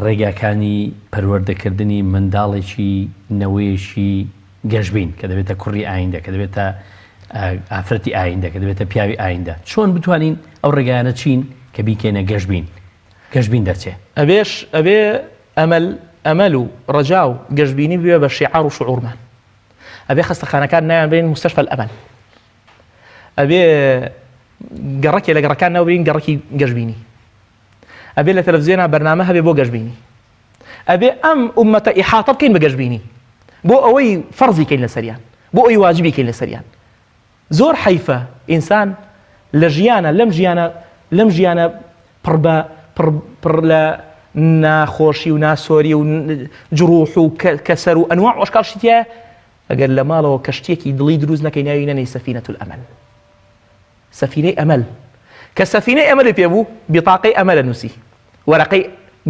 ڕێگاکانی پەروەردەکردنی منداڵێکی نەوەیەکی گەشبین کە دەبێتە کوڕی ئایندە کە دەبێتە ئافرەتی ئایندە کە دەبێتە پیاوی ئایندە چۆن بتوانین ئەو ڕێگایانە چین کە بیکەینە گەشبین دەرچێ ئەبێ ئەمەل و ڕەجا و گەشببینی بوێ بە شیعار و شعورمان ئەبێ خەستەخانەکان ناویان بێن مستەشفە الئەمەل ئەبێ گەڕەکێ لە گەڕەکان ناوبرین گەڕەکی گەشببینی ئەبێ لە تەلەڤیزیۆنا بەرنامە هەبێ بۆ گەشببینی ئەبێ ئەم ئومەتە ئیحاطە بکەین بە گەشببینی بۆ ئەوەی فەرزی کەین لەسەریان بۆ ئەوەی واجبی کەین لەسەریان زۆر حەیفە ئینسان لە ژیانە لەم ژیانە پڕ لە ناخۆشی و ناسۆری و جروح و کەسەر و ئەنواع ئەشکال شتیە ئەگەر لە ماڵەوە کەشتێکی دڵی دروست نەکەی ناوی نەنێی سەفینەة الئەمەل سەفینەی ئەمەل کە سەفینەی ئەمەل پێبوو بیتاقەی ئەمەلە نووسی وەرەقەی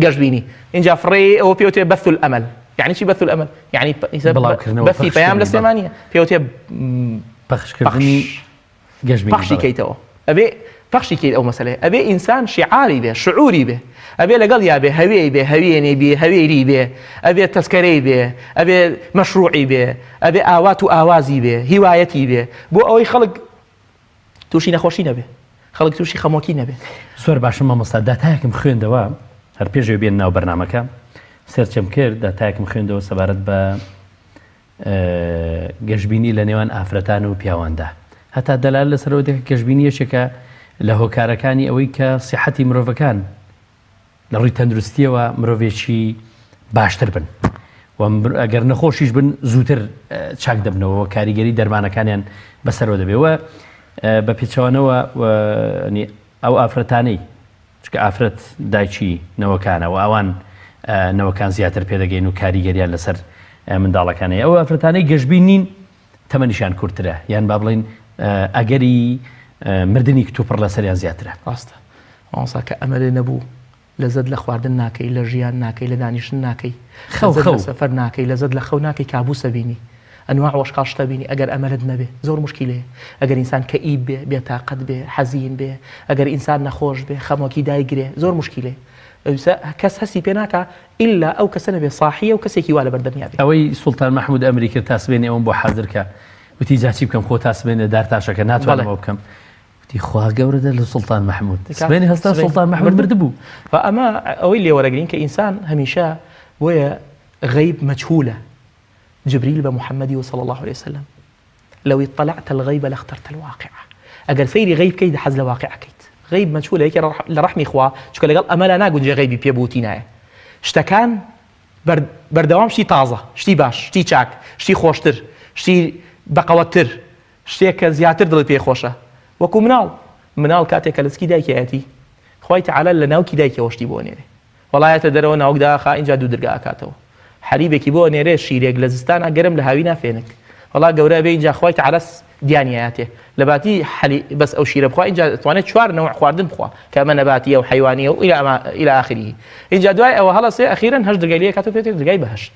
گەشببینی اینجا فڕێ ئەوە پێوتێ بەث الئەمەل يعني چی بەث الئەمەل يعني بەثی پەیام لە سلێمانیە پێوتێ پەخشکردنی گەشببینی پەخشی کەیتەوە ئەبێ پەخشی کەیت ئەو مەسەلەیە ئەبێ ئینسان شیعاری بێ شعوری بێ ئەبێ لەگەڵ یا بێ هەوێی بێ هەوێنێ بێ هەوێری بێ ئەبێ تەسکەرەی بێ ئەبێ مەشروعی بێ ئەبێ ئاوات و ئاوازی بێ هیوایەتی بێ بۆ ئەوەی خەڵک تووشی نەخۆشی نەبێ خەڵک تووشی خەمۆکی نەبێ زۆر باشە مامۆستا داتایەکم خوێندەوە هەر پێشەوە بێن ناو بەرنامەکە سەرچەم کرد داتایەکم خوێندەوە سەبارەت بە گەشببینی لە نێوان ئافرەتان و پیاواندا هەتا دەلال لەسەرەوە دێک گەشببینی یەکێکە لە هۆکارەکانی ئەوەی کە سیحەتی مرۆڤەکان لە ڕووی تەندروستیەوە مرۆڤێکی باشتر بن و ئەگەر نەخۆشیش بن زووتر چاک دەبنەوە کاریگەری دەرمانەکانیان بەسەرەوە دەبێەوە بە پێچەوانەوە ئەو ئافرەتانەی چکە ئافرەت دایکی نەوەکانە و ئەوان نەوەکان زیاتر پێدەگەین و کاریگەریان لەسەر منداڵەکانەیە ئەو ئافرەتانەی گەشتبین نین تەمەنیشان کورتترە یان با بڵین ئەگەری مردنی کتوپڕ لەسەریان زیاترە ڕاستە ئەوسا کە ئەمەلێ نەبوو لەزەت لە خواردن ناکەی لە ژیان ناکەی لە دانیشتن ناکەی خەو سەفەر ناکەی لەزەت لە خەو ناکەی کابوسە بینی ئەنواع وەشقال شتە بینی ئەگەر ئەمەلت نەبێ زۆر مشکیلەیە ئەگەر ئینسان کەئیب بێ بێتاقەت بێ حەزین بێ ئەگەر ئینسان نەخۆش بێ خەمۆکی دایگرێ زۆر مشکیلێ کەس هەستی پێ ناکە ئیلا ئەو کەسە نەبێ صاحیە و کەسێکی وا لە بەردەمیا بێ ئەوەی سوڵتان مەحموود ئەمریکا تاسبێنێ ئەوم بۆ حەزرکە وتی جاچی بکەم خۆ تاسبێنێ دارتاشەکە ناتوانەوە بکەم وتی خوا گەورەدە لە سوڵتان مەحموود سبێنی هەستا سوڵتان مەحموود بردبوو ئەمە ئەوەی لێوەرەگرین کە ئینسان هەمیشە بۆیە غەیب مەجهولە جبريل بمحمد صلى الله عليه وسلم لو اطلعت الغيب لاخترت الواقع اگر سيري غيب كيد حز لواقع كيد غيب مجهول هيك لرحمي اخوا شكون لقال امل ناقول جي غيبي بيبوتينا شتكان بردوام شتي طازه شتي باش شتي چاك شتي خوشتر شتي بقوتر شتي كزياتر دل بي خوشه وكو منال كاتيك لسكي دايكياتي خوي تعالى لناوكي دايكي وشتي بونيري والله يتدروا ناوك داخا ان جادو درقا كاتو حريبك بو نيري شيريك لزستان قرم لهاوينا فينك والله قورا بين جا خويت على ديانياته لباتي حلي بس او شيره بخوا انجا توانيت شوار نوع خواردن بخوا كما نباتيه وحيوانيه الى اخره انجا دواي او هلا سي اخيرا هش دقايليه كاتو بيتي دقاي بهشت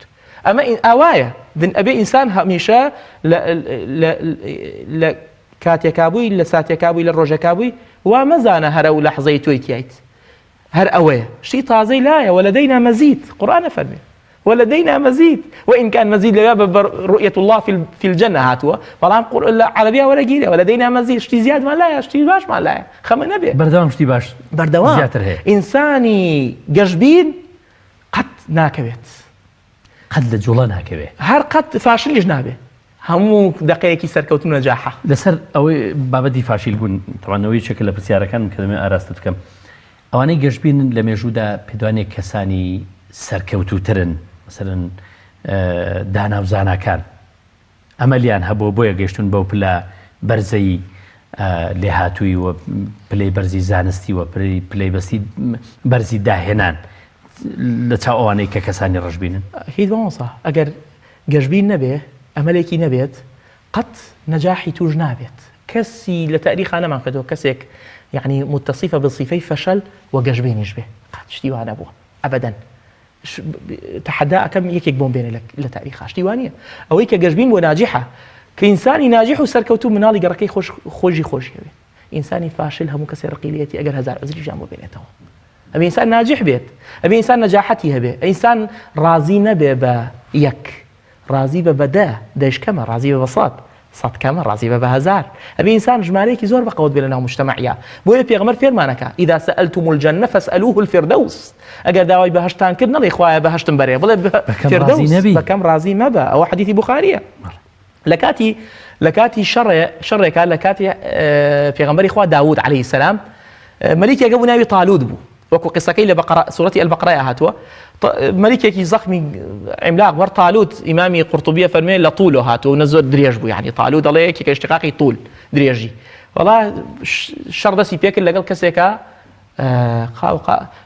اما إن اوايه بن ابي انسان هميشه ل كاتيكابوي لساتيكابوي للروجكابوي وما زانا هرو لحظه تويتيت هر اويه شي طازي لا ولدينا مزيد قران فرمي ولدينا مزيد وإن كان مزيد رؤية الله في الجنة هاتوا فالعام قول عربية ولا جيلة ولدينا مزيد اشتي زياد ما لا اشتي باش ما لا خم نبي بردوام اشتي باش بردوام زياتر هي إنساني جشبين قد ناكبت قد لجولا ناكبه هر قد فاشل جنابه همو دقيقة سركوتون نجاحه لسر أو بابدي فاشل بون طبعا نوعي شكل بسيارة كان كلمة أراستكم أواني جشبين لما يجودا بدواني كساني سركوتوترن مثلا دانا وزاناکان ئەمەلیان هەبوو بۆیە گەشتون بەو پلە بەرزەی لێهاتووی و پلەی بەرزی زانستی و پلەی بەستی بەرزی داهێنان لە چاو ئەوانەی کە کەسانی ڕەشبینن هیچ بەڵسا ئەگەر گەشبین نەبێ ئەمەلێکی نەبێت قەت نەجاحی توش نابێت کەسی لە تاریخا نەمان کردەوە کەسێک يعني متصفة بصفي فشل وجشبينيش به قد شتي وانا ابوه ابدا تحدى كم يكيك بون بين لك لتاريخ شتي وانيه او هيك جشبين وناجحه كانسان ناجح وسركوتو منالي قركي خوجي انساني فاشل هم كسر قيليتي اجر هزار ازري جامو بينته ابي انسان ناجح بيت ابي انسان نجاحتي هبه انسان راضي نبه يك راضي ببدا دايش كما راضي ببساط صاد كما راضي بهزار ابي انسان جماليكي زور بقود بيننا مجتمعيا بو بيغمر فيرمانك اذا سالتم الجنه فاسالوه الفردوس اگر داوي بهشتان كدنا لي اخويا بهشتن بري بلا فردوس بكم راضي مبا او حديث بخاري لكاتي شر قال لكاتي بيغمر اخوا داوود عليه السلام ملك يجب نبي طالوت بو وكو قصه كي لبقره سوره البقره هاتوا ملكي زخمي عملاق ور طالوت امامي قرطبيه فرمي لطوله هاتو نزل دريج بو يعني طالوت الله هيك اشتقاقي طول دريجي والله الشر ده سيبيك اللي قال كسيكا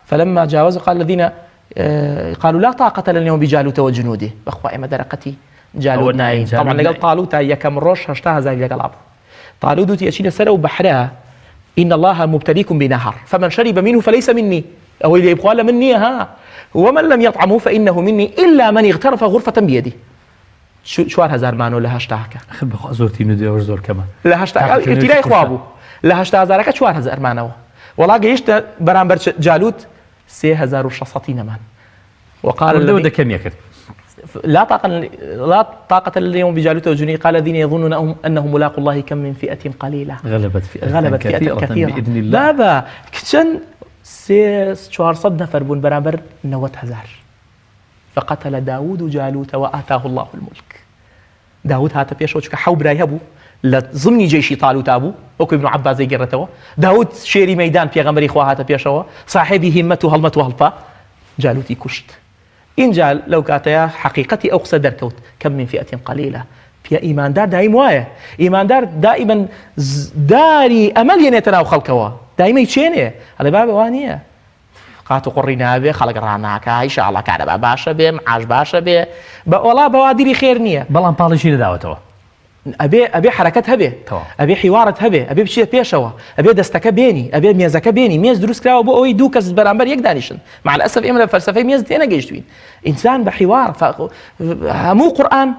فلما جاوزوا قال الذين قالوا لا طاقه لنا اليوم بجالوت وجنوده اخوائي مدرقتي جالوت نايم طبعا اللي قال طالوت هي كم روش هشتها زي اللي قال طالوت يشيل سنه وبحرها إن الله مبتليكم بنهر فمن شرب منه فليس مني أو اللي يبغى مني ومن لم يطعمه فإنه مني إلا من اغترف غرفة بيده شوار هزار مانو لها اشتاكا خب زورتي ندي أو زور كمان لها اشتاكا ابتلاء إخوابه لها اشتاكا شوار هزار مانو والله جيشت برامبر جالوت 3600 مان وقال الذي كم يكر لا طاقة اليوم بجالوت وجنود قال الذين يظنون أنهم ملاقوا الله كم من فئة قليلة غلبت فئة كثيرة بإذن الله بابا كتشن 400 نفر بون برابر 90,000 فقتل داود جالوت وآتاه الله الملك داود هاتا بيشو چکە حەو برای هەبوو لە زمنی جێشی تاالوت بوو وەکو ابن عباس دەیگەڕێتەوە داود شێری مەدان پێغەمبەری خوا هاتە پێشەوە صاحبی هیمەت و هەڵمەت و هەڵپا جالوتی کوشت اینجا لەو کاتەیە حقیقەتی ئەو قسە دەرکەوت کەم من فئەتین قەلیلە پیا ئیماندار دایم وایە ئیماندار دائیمەن داری ئەمەل هێنێتە ناو خەڵکەوە دایمەی چێنێ ئەڵێ بابێ وان نییە قات و قڕی نابێ خەڵک ڕناکە ئینشاءڵڵا کارەبا باشە بێ معاش باشە بێ بە وەڵا بەوادری خێر نییە بەڵام پاڵیشی لەداوەتەوە ئەبێ حرەکەت هەبێ ئەبێ حیوارت هەبێ ئەبێ بچێت پێشەوە ئەبێ دەستەکە بێنی ئەبێ مێزەکە بێنی مێز دروست کراوە بۆ ئەوەی دوو کەس بەرامبەر یەک دانیشن مع الأسف ئێمە لە فەلسفەی مێز تێنەگەیشتوین ئینسان بە حیوار هەموو قورئان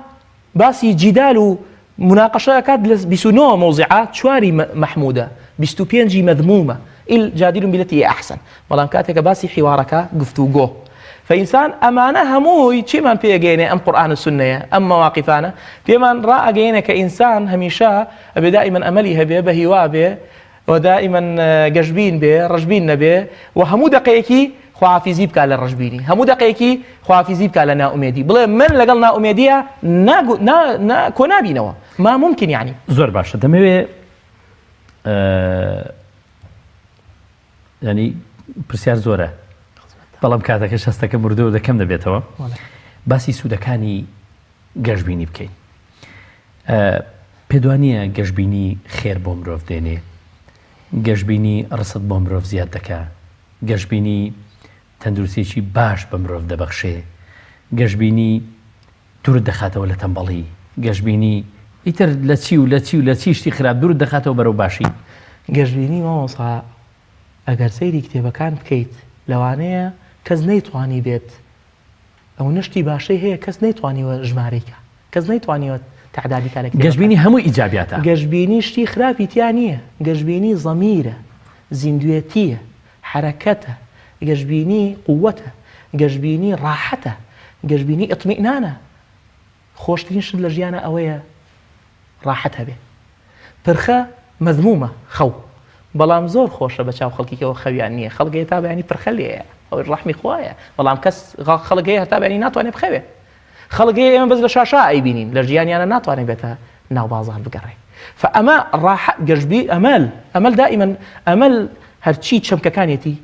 باسی جیدال و مناقشە کات لە 29 موضوعات 4 محمودە 25 مذمومة جادل بالتي أحسن بەڵام کاتێکە باسی حیوارەکە گفتوگۆ فإنسان ئەمانە هەمووی چیمان پێگەێنێ ئەم قورئان و سنەیە ئەم مەواقیفانە پێمان ڕائەگەێنێ کە ئینسان هەمیشە ئەبێ دائیمەن ئەمەلی هەبێ بە هیوا بێ و دائیمەن گەشبین بێ ڕەشبین نەبێ و هەموو دقەیەکی خواحافیزی بکات لە ڕەشبینی هەموو دقەیەکی خواحافیزی بکات لە ناومێدی بڵێ من لەگەڵ ناومێدیە کۆنابینەوە ما ممکن یعنی زۆر باشە دەمەوێ ینی پرسیار زۆرە بەڵام کاتەکە شەستەکە مردەوە دەکەم دەبێتەوە باسی سوودەکانی گەشببینی بکەین پێدوانیە گەشببینی خێر بۆ مرۆڤ دێنێ گەشببینی ڕسەد بۆ مرۆڤ زیاد دەکا گەشببینی تەندروستێکی باش بە مرۆڤ دەبەخشێ گەشببینی دوور دەخاتەوە لە تەمبەڵی گەشببینی ئیتر لە چی و لە چی و لە چی شتی خراپ دوور دەخاتەوە بەرەو باشی گەشببینی مامۆسا ئەگەر سەیری کتێبەکان بکەیت لەوانەیە کەس نەیتوانی بێت ئەو نشتی باشەی هەیە کەس نەیتوانیوە ژمارەیکە کەس نەیتوانیوە تعدادی کارێک گەشببینی هەموو ئیجابیاتە گەشببینی شتی خراپی تیا نییە گەشببینی زەمیرە زیندوێتیە حرەکەتە گەشببینی قووەتە گەشببینی ڕاحەتە گەشببینی ئیطمیئنانە خۆشترین شت لە ژیانە ئەوەیە ڕاحەت هەبێ پرخە مەذمومە خەو بەڵام زۆر خۆشە بە چاو خەڵکیەوە خەویان نییە خەڵگەیە تا بەیانی پرخە لێیە ئەوەی ڕەحمی خوایە بەڵام کەس خەڵگەیە هەتا بەیانی ناتوانێت بخەوێ خەڵگەیە ئێمە بەس لە شاشا ئەیبینین لە ژیانیانە ناتوانێت بێتە ناو بازار بگەڕێ فەئەمە ڕاحە گەشببی ئەمەل دائیمەن ئەمەل هەرچی چەمکەکانێتی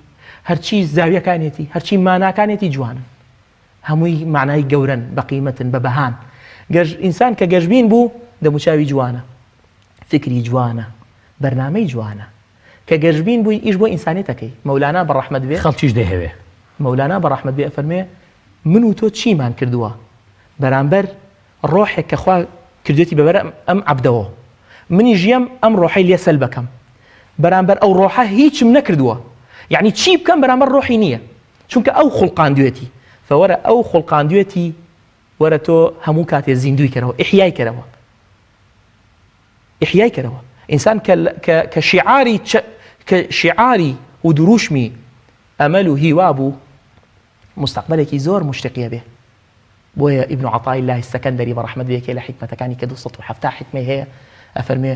هەرچی زاویەکانێتی هەرچی ماناکانێتی جوانن هەمووی معنای گەورن بە قیمەتن بە بەهان ئینسان کە گەشببین بوو دەموچاوی جوانە فکری جوانە بەرنامەی جوانە کە گەشببین بووی ئیش بۆ ئینسانیەتەکەی مەولانا بەڕەحمەت بێ خەڵکیش دەهەوێ مەولانا بەڕەحمەت بێ ئەفەرمێ من و تۆ چیمان کردووە بەرامبەر ڕۆحێک کە خوا کردێتی بەبەر ئەم عەبدەوە منی ژیەم ئەم ڕۆحەی لێ سەل بەکەم بەرامبەر ئەو ڕۆحە هیچم نەکردووە یعنی چی بکەم بەرامبەر ڕۆحی نییە چونکە ئەو خوڵقاندوێتی فەوەرە ئەو خوڵقاندوێتی وەرە تۆ هەموو کاتێ زیندوی کەرەوە ئیحیای کەرەوە ئینسان کە شیعاری و دروشمی ئەمەل و هیوا بوو مستقبلێکی زۆر مشتقیە بێ بۆیە ئیبن عەطای الله السەکەندەری بەڕەحمەت بێ یەکێ لە حیکمەتەکانی کە 217 حیکمەی هەیە ئەفەرمێ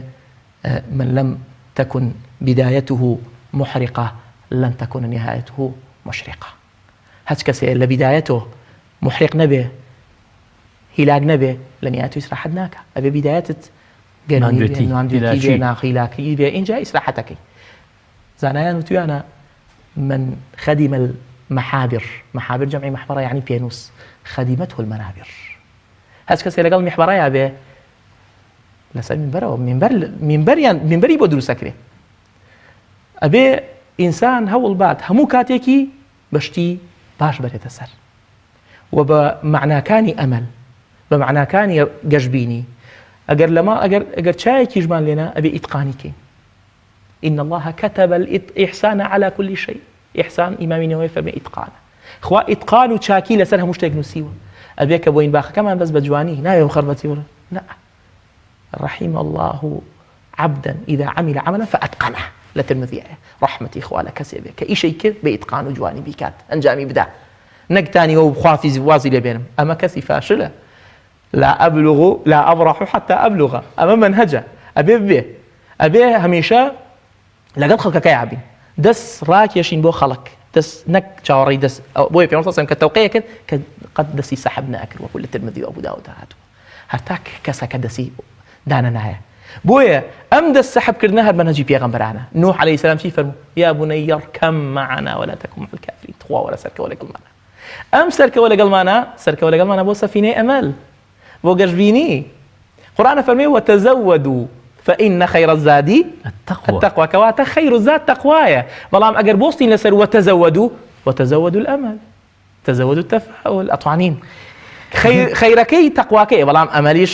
من لم تكن بدايته محرقة لن تكون نهايته مشرقة هەچ کەسێ لە بدايته محرق نەبێ هیلاک نەبێ لە نهایەتو ئیسراحەت ناکە ئەبێ بدايتت ناندوێتی بێ ناخیلاکی بێ اینجا ئیسراحەتەکەی زانایان وتویانە من خدم المحابر جمعی محبرە یعنی پێنووس خدمته المنابر هەچ کەسێ لەگەڵ میحبەرەیە بێ لەسەر منبەرەوە منبەری بۆ دروستەکرێ ئەبێ ئینسان هەوڵ بات هەموو کاتێکی بەشتی باش بەرێتە سەر و بە معناکانی ئەمەل بە معناکانی گەشببینی ئەگەر چایەکی ژمان لێنە ئەبێ ئیتقانی کەین إن الله كتب الإحسان على كل شيء إحسان إمامي نووي فما إتقان خوا إتقان و چاکی لەسەر هەموو شتێک نووسیوە ئەبێ کە بۆین باخەکەمان بەس بە جوانی ناوێ خەربەتی وڵە لا رحم الله عبدا إذا عمل عملا فأتقنه لترمذي رحمتي خوا لە کەسێ بێ کە ئیشەی کرد بە ئیتقان و جوانی بیکات ئەنجامی بدا نەکتانی و خوافی وازی لێ بێنم ئەمە کەسی فاشلە لا أبرح حتى أبلغ أما منهجة أبي هميشة لقد خلق كيعبين دس راك يشين بو خلق دس نك شاوري دس بوي في مرتصم كالتوقية قد دسي سحبنا أكل وكل الترمذي وأبو داود هاتوا هرتاك كسا كدسي دانا نهاية بۆیە ئەم دەست سەحبکردنە هەر بەنهەجی پێغەمبەرانە. نوح عەلەیهی سەلام چی فەرموو؟ یا بونەی ارکب معنا ولا تکن مع الکافرین. خوا وەرە سەرکەوە لەگەڵمانە. ئەم سەرکەوە لەگەڵمانە بۆ سەفینەی ئەمەل، بۆ گەشتبینی. قورئان فەرمێ وتزودوا فإن خير الزاد التقوى كواتا خير الزاد تقوايا. بەڵام ئەگەر بۆستین لەسەر وتزودوا الأمل، تزودوا التفاؤل ئەتوانین خەیرەکەی تەقواکەی، بەڵام ئەمەلیش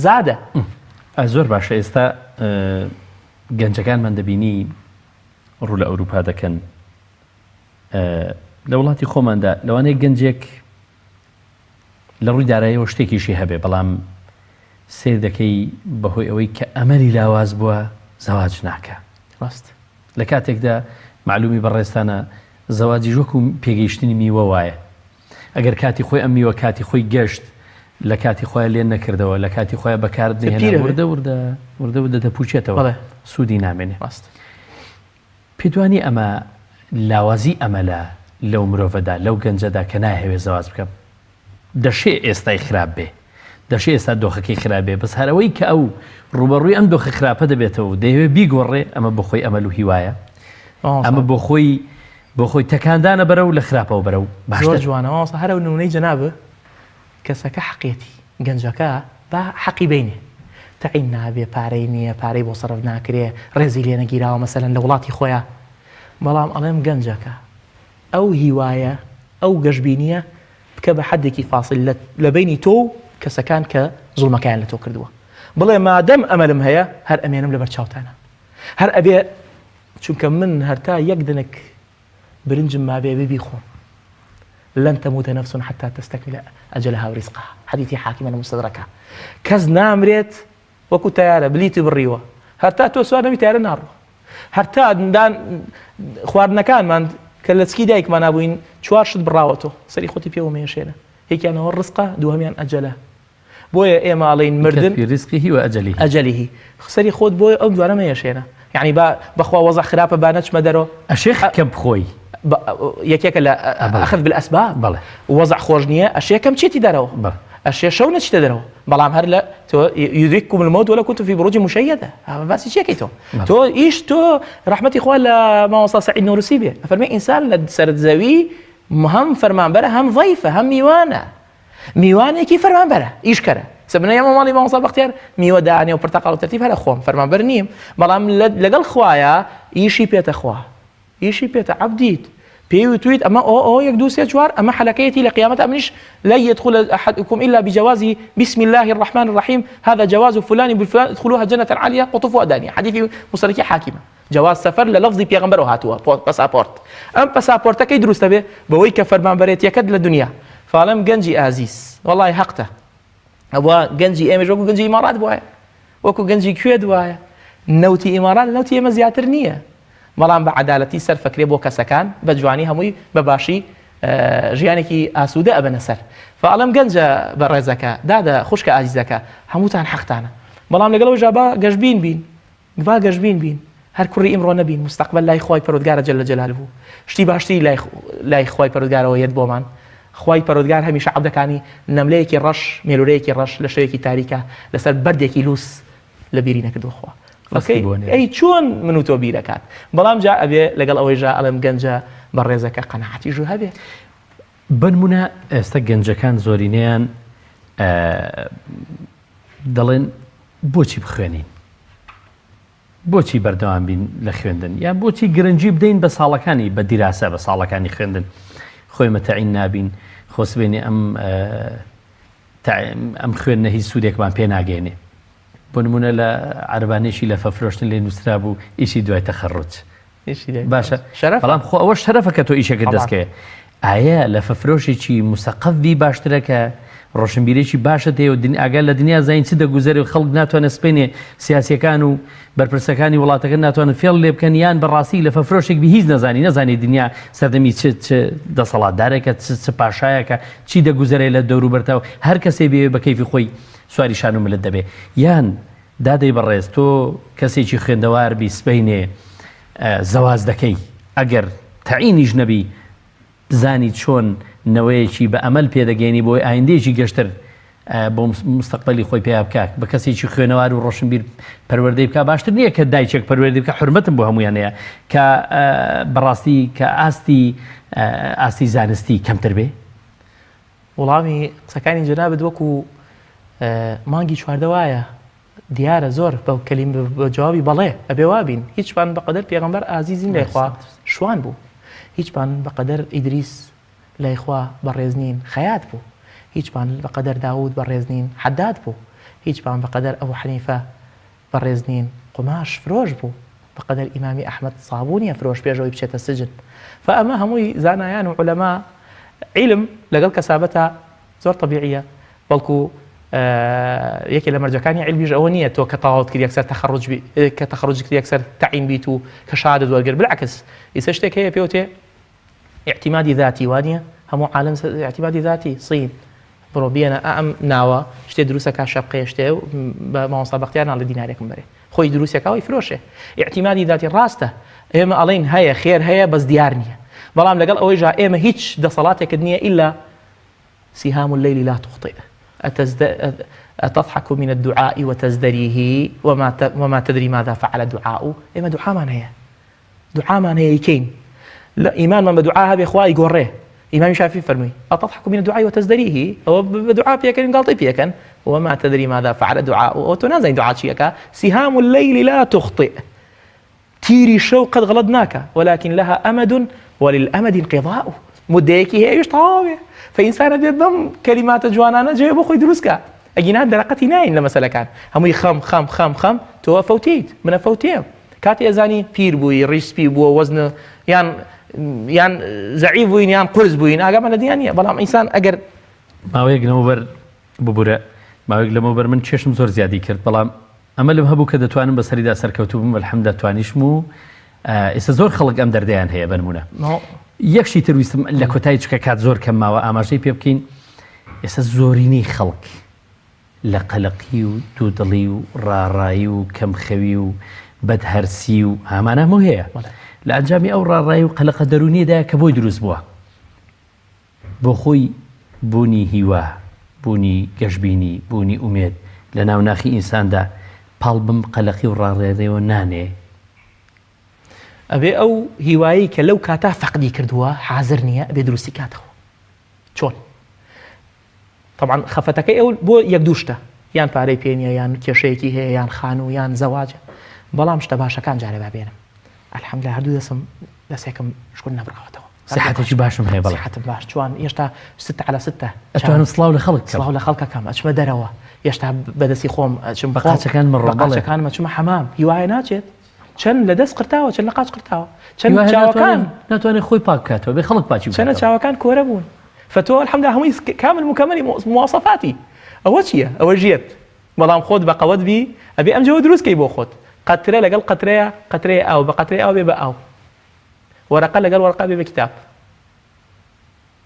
زادە. زۆر باشە. ئێستا گەنجەکانمان دەبینی ڕوو لە ئەوروپا دەکەن، لە وڵاتی خۆماندا لەوانەیە گەنجێک لە ڕووی داراییەوە شتێکیشی هەبێ، بەڵام سیر دەکەی بەهۆی ئەوەی کە ئەمەری لاواز بووە زەواج ناکە. ڕاست لە کاتێکدا معلومی بەڕێستانە زەواجی وەکو پێگەیشتنی میوە وایە. ئەگەر کاتی خۆی ئەم میوە کاتی خۆی گەشت لە کاتی خۆیان لێن نەکردەوە، لە کاتی خۆیان بەکارت نهێنا وردە دەپوچێتەوە، سوودی نامێنێ. پێدوانی ئەمە لاوازی ئەمەلە لەو مرۆڤەدا، لەو گەنجەدا کە ناهەوێ زەواج بکەم. دەشێ ئێستای خراپ بێ، دەشێ ئێستا دۆخەکەی خراپێ، بەس هەرەوەی کە ئەو ڕوبەڕووی ئەم دۆخە خراپە دەبێتەوە دەیەوێت بیگۆڕێ، ئەمە بۆ خۆی ئەمەل و هیوایە، ئەمە بۆ خۆی تەکاندانە بەرەو لە خراپەوە بەرەو. باشتر جوانەوە هەرە نمونەی جەنابە کەسەکە حەقیەتی گەنجەکە بە حەقی بینێ، تەعین نابێ، پارەی نییە، پارەی بۆ سەرف ناکرێ، ڕێزی لێ نەگیراوە مەسەلەن لە وڵاتی خۆیان. بەڵام ئەڵێم گەنجەکە ئەو هیوایە ئەو گەشتبینیە بکە بە حەدێکی فاصل لە بینی تۆ و کەسەکان کە زوڵمەکەیان لە تۆ کردووە. بڵێ مادەم ئەمەلم هەیە هەر ئەمێنم لەبەر چاوتانە، هەر ئەبێ، چونکە من هەرتا یەک دنێک برنجم ما بێ ببی خۆم، لن تموت نفس حتى تستكمل أجلها ورزقها. حديث حاكم المستدركة. كز نامريت وكو تيارة بليتي بالريوة هرتا تو سوار نبي تيارة نار هرتا دان خوارنا كان من كالتسكي دايك ما نابوين شوار شد براوتو سري خوتي بيو ميشينا هيك أنا هو الرزقة دوهميان أجلها بويا إيه ما علين مردن في رزقه وأجله سري خود بويا أم دوانا ميشينا يعني بخوا وضع خرافة بانتش مدرو الشيخ كم بخوي یەکێکە لە ئەخذ بالأسباب وەزع خۆش نییە، ئەشەیەکەم چێتی دەرەوە، ئەشێ شەو نەچتە دەرەوە، بەڵام هەر لە تۆ یودریککم الموت ولا كنتم في بروج مشيدة. باسی چیەکەی تۆ ئیش تۆ ڕەحمەتی خوا لە مامۆستا سەعید نوروسی بێ ئەفەرمێ ئینسان لە سەرزەوی هەم فەرمانبەرە هەم ضەیفە هەم میوانێکی فەرمانبەرە ئیشکەرە. سبنەیە ماڵی مامۆستا بەختیار میوە دانێ و پرتەقاڵ و تەرتیب هەرە خۆم فەرمانبەر نیم، بەڵام لەگەڵ خوایە ئیشی پێتە خوا، ئیشی پێتە عەبدیت بيو تويت أما يك دوسيا جوار أما حلقيتي لقيامة أمنش لا يدخل أحدكم إلا بجواز بسم الله الرحمن الرحيم هذا جواز فلان بالفلان ادخلوها جنة عالية قطوفها دانية. حديث مصرية حاكمة جواز سفر للفظ بيغمبر وهاتوا باسابورت أم باسابورت كي دروس تبي بوي كفر من بريت يكد للدنيا. فعلم جنجي عزيز والله حقته أبوا جنجي إيمج وكو جنجي إمارات بوايا وكو جنجي كويت بوايا نوتي إمارات نوتي مزياتر نية، بەڵام بە عەدالەتی سەر فەکرێ بۆ کەسەکان بە جوانی هەمووی بەباشی ژیانێکی ئاسوودە ئەبەنە سەر. فەڵەم گەنجە بە ڕێزەکە دادە خوشکە ئازیزەکە هەمووتان حەقتانە، بەڵام لەگەڵەوە ژابا گەشتبین بین، با گەشتبین بین، هەر کوڕی ئیمڕۆ نەبین، مستەقبەل لای خوای پەروەردگارە جەل جەلاله بوو، شتی باشتری لای خوای پەروەردگارەوە یەت بۆمان. خوای پەروەردگار هەمیشە عەبدەکانی نەملەیەکی ڕەش مێلورەیەکی ڕەش لە شەوێکی تاریکە لەسەر بەردێکی لووس لە بیری نەکردووە خوا. ئەی چۆن من و تۆ بیرەکات، بەڵام جا ئەبێ لەگەڵ ئەوەی ژا ئەڵێم گەنجە بە ڕێزەکە قەناعەتی ژوو هەبێ. بنمونە ئێستا گەنجەکان زۆرینەیان دەڵێن بۆچی بخوێنین، بۆچی بەردەوام بین لە خوێندن، یان بۆچی گرنگی بدەین بە ساڵەکانی بە دیراسە بە ساڵەکانی خوێندن، خۆی مەتەعین نابین، خۆسبێنێ ئەم خوێندنە هیچ سوودێکمان پێ ناگەێنێ. بۆ نمونە لە عەربانێکی لە فەفرۆشتن لێ نووسرا بوو ئیشی دوای تەخەڕوج. باشە بەڵام خۆ ئەوە شەرەفە کە تۆ ئیشەکە دەستکەیە. ئایا لە فەفرۆشێکی مسەقەفی باشترە کە ڕۆشنبیرێکی باشە تێ و ئاگەر لە دنیا زین چ دەگوزارێ و خەڵک ناتوانێت سپێنێ سیاسیەکان و بەرپرسەکانی وڵاتەکە ناتوانن فێڵ لێ بکەن یان بەڕاستی لە فەفرۆشێک هیچ نەزانی دنیا سەردەمی چ دەسەڵاتدارێکە چ پاشایەکە چی دەگوزارێ لە دەوروبەرتەوە هەر کەسێ بێ بە کەیفی خۆی سواری شان و ملت دەبێ. یان دادەی بەڕێز تۆ کەسێکی خوێندەوار بی سبەینێ زەواز دەکەی ئەگەر تەعینیش نەبی بزانی چۆن نەوەیەکی بە ئەمەل پێدەگەێنی بۆی ئایندێکی گەشتر بۆ مستەقبەلی خۆی پێیا بکات بە کەسێکی خوێنەوار و ڕۆشنبیر پەروەردەی بکات باشتر نییە کە دایکێک پەروەردەی بکە حرمەتم بۆ هەمویانەیە کە بەڕاستی کە ئاستی زانستی کەمتر بێ. وڵامی قسەکانی جەنابەت وەکو مانگی چواردە وایە دیارە زۆر بە کەلیم بە جوابی بەڵێ ئەبێ وابین هیچمان بەقەدەر پێغەمبەر ئازیزین لایخوا شوان بوو هیچمان بەقەدەر ئیدریس لایخوا بەڕێز نین خەیات بوو هیچمان بەقەدەر داود بەڕێز نین حەداد بوو هیچمان بەقەدەر ئەبوو حەنیفە بەڕێز نین قوماش فرۆش بوو بەقەدەر ئیمامی ئەحمەد سابوونیە فرۆش پێشەوەی بچێتە سجن فەئەمە هەمووی زانایان و عولەما علم لەگەڵ کەسابەتە زۆر طبیعیە بەڵکو یەکێ لە مەرجەکانی علمیش ئەوە نییە تۆ کە تەواوت کرد یەکسەر تەخەڕوج کرد یەکسەر تەعین بیت و کە شادت وەرگرت بالعکس ئیسە شتێک هەیە پێوتێ اعتیمادی ذاتی وانە هەموو عالم اعتیمادی ذاتی سین بڕۆ بێنە ئەم ناوە شتێ دروستەکە شەبقەیە شتێ بە مامۆستا بەختیار ناڵێ دینارێکم بەرێ خۆی دروستێکەوەی فرۆشێ اعتیمادی ذاتی ڕاستە ئێمە ئەڵێن هەیە خێر هەیە بەس دیار نییە بەڵام لەگەڵ ئەوەی جا ئێمە هیچ دەسەڵاتێکت نییە ئیلا سهام الليل لا تخطئ أتضحك من الدعاء وتزدريه وما تدري ماذا فعل الدعاء إما دعاء ما هي دعاء ما هي يكين لا إيمان من بدعاءها بإخوائي قريه إمام الشافعي فرمي أتضحك من الدعاء وتزدريه أو بدعاء بيكن قال طيب بيكن وما تدري ماذا فعل الدعاء وتنازع دعاء شيكا سهام الليل لا تخطئ تيري شو قد غلطناك ولكن لها أمد وللأمد انقضاء مديكي هي يشطاوي فإنسان بيبم كلمات جوانانا جاي بخوي دروسكا أجينات درقتي ناين لمسألة كان هموي خم تو فوتيت من فوتيم كاتي أزاني بير بوي ريس بي بو وزن يعني زعيف بوين يعني قرز بوين أقام أنا ديانية بلام إنسان أجر ما ويقلمو بر ببورة ما ويقلمو بر من تشيشم زور زيادي كرت بلام أما لم هبو كده توانم بس هريدا سركوتوبم والحمد توانيشمو إسا زور خلق أم درديان هي بنمونة یەکشی ترویستم لە کۆتایی چکە کات زۆر کەمماوە ئاماژەی پێ بکەین ئێستا زۆرینەی خەڵک لە قەلەقی و دوودڵی و ڕاڕایی و کەمخەوی و بەدهەرسی و هەمانە هەموو هەیە لە ئەنجامی ئەو ڕاڕایی و قەلەقە دەرونیەدایە کە بۆی دروست بووە بۆ خۆی بوونی هیوا بوونی گەشتبینی بوونی ئومێد لە ناوناخی ئینساندا پاڵبم قەلەقی و ڕاڕێدەوە نانێ ئەبێ ئەو هیوایی کە لەو کاتا فەقدی کردووە حازر نییە ئەبێ دروستی کاتەوە چۆن طبعا خەفەتەکەی ئەو بۆ یەک دووشتە یان پارەی پێنیە یان کێشەیەکی هەیە یان خان و یان زەواجە بەڵام شتە باشەکان جارێ بابێنم الحەمدلله هەردوو دەسم دەسێکم شکر نەبڕاوەتەوە سیحەتێکی باشم هەیە بەڵام سیحەتم باش جوان هێشتا 6 على 6 ئەتوانم سڵاو لە خەڵک سڵاو لە خەڵکەکەم ئەچمە دەرەوە هێشتا بەدەستی خۆم ئەچم بە قاچەکان قاچەکانم ئەچمە حەمام هیوایە ناچێت چەند لە دەست قرتاوە چەند لە قاچ قرتاوە چەند چاوەکان ناتوانێت خۆی پاک بکاتەوە بێ خەڵک پاچی چەنە چاوەکان کۆرە بوون فتۆ الحەمدلله هەمووی کامل مکەمەلی مواصفاتی ئەوە چییە ئەوە ژێت بەڵام خۆت بە قەوەت بی ئەبێ ئەم جەوە دروستکەی بۆ خۆت قەترە لەگەڵ قەترەیە ئاو بە قەترەی ئاو بێ بە ئاو وەرەقە لەگەڵ وەرەقە بێ بە کتاب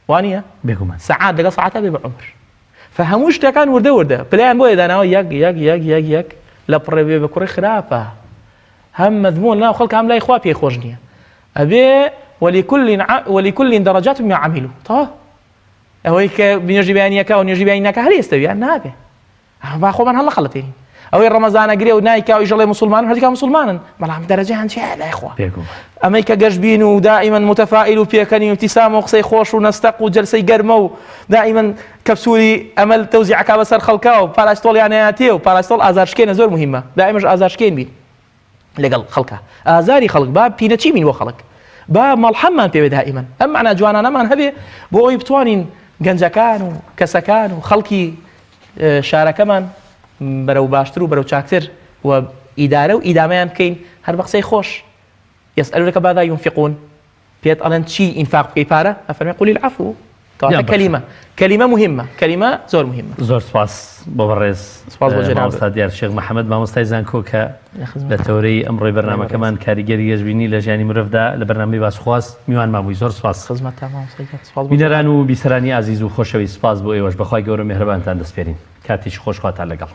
وانە بێگومان سەعات لەگەڵ سەعاتە بێ بە عومر فهەموو شتەکان وردە پلەیان بۆیە داناوە یەک لە پڕێ بێ بە کوڕی خراپە هم مذموم لا خلق هم لا إخوة في إخوجنية أبي ولكل درجات مما عملوا طه أو هيك بنجي بيانيك ونجي بيانيك هل يستوي أنا أبي باخو من هلا خلتين أو رمضان أجري ونايكا ويجي مسلمان هذيك مسلمانا ما لهم درجة عن شيء لا إخوة أمريكا جشبين ودائما متفائل وبيكني وابتسام وقصي خوش ونستق وجلسي جرمو دائما كبسولي أمل توزيع كابسر خلقاو بالاستول يعني أتيو بالاستول أزارشكين زور مهمة دائما أزارشكين بي لەگەڵ خەڵکە ئازاری خەڵک با پینەچی بین بۆ خەڵک با مەڵحەممان پێوێ دائیمەن ئەم معنە جوانانەمان هەبێ بۆ ئەوی بتوانین گەنجەکان و کەسەکان و خەڵکی شارەکەمان بەرەو باشتر و بەرەو چاکتر و ئیدارە و ئیدامەیان بکەین هەر بە قسەی خۆش يسألونك ماذا ينفقون پێت ئەڵێن چی ئینفاق بکەی پارە ئەفەرمێ قولی العفو كلمة مهمة كلمة زور مهمة زور سپاس بۆ بەڕێز مامۆستا دیار شێخ محەممەد مامۆستای زانکۆ کە لە تەورەی ئەمڕۆی بەرنامەکەمان کاریگەری گەشتبینی لە ژیانی مرۆڤدا لە بەرنامەی باسخواست میوان مابووی زۆر سپاس بینەران و بیسەرانی ئازیز و خۆشەوی سپاس بۆ ئێوەش بەخوای گەورە میهرەبانتان دەسپێرین کاتیش خۆشخواتان لەگەڵ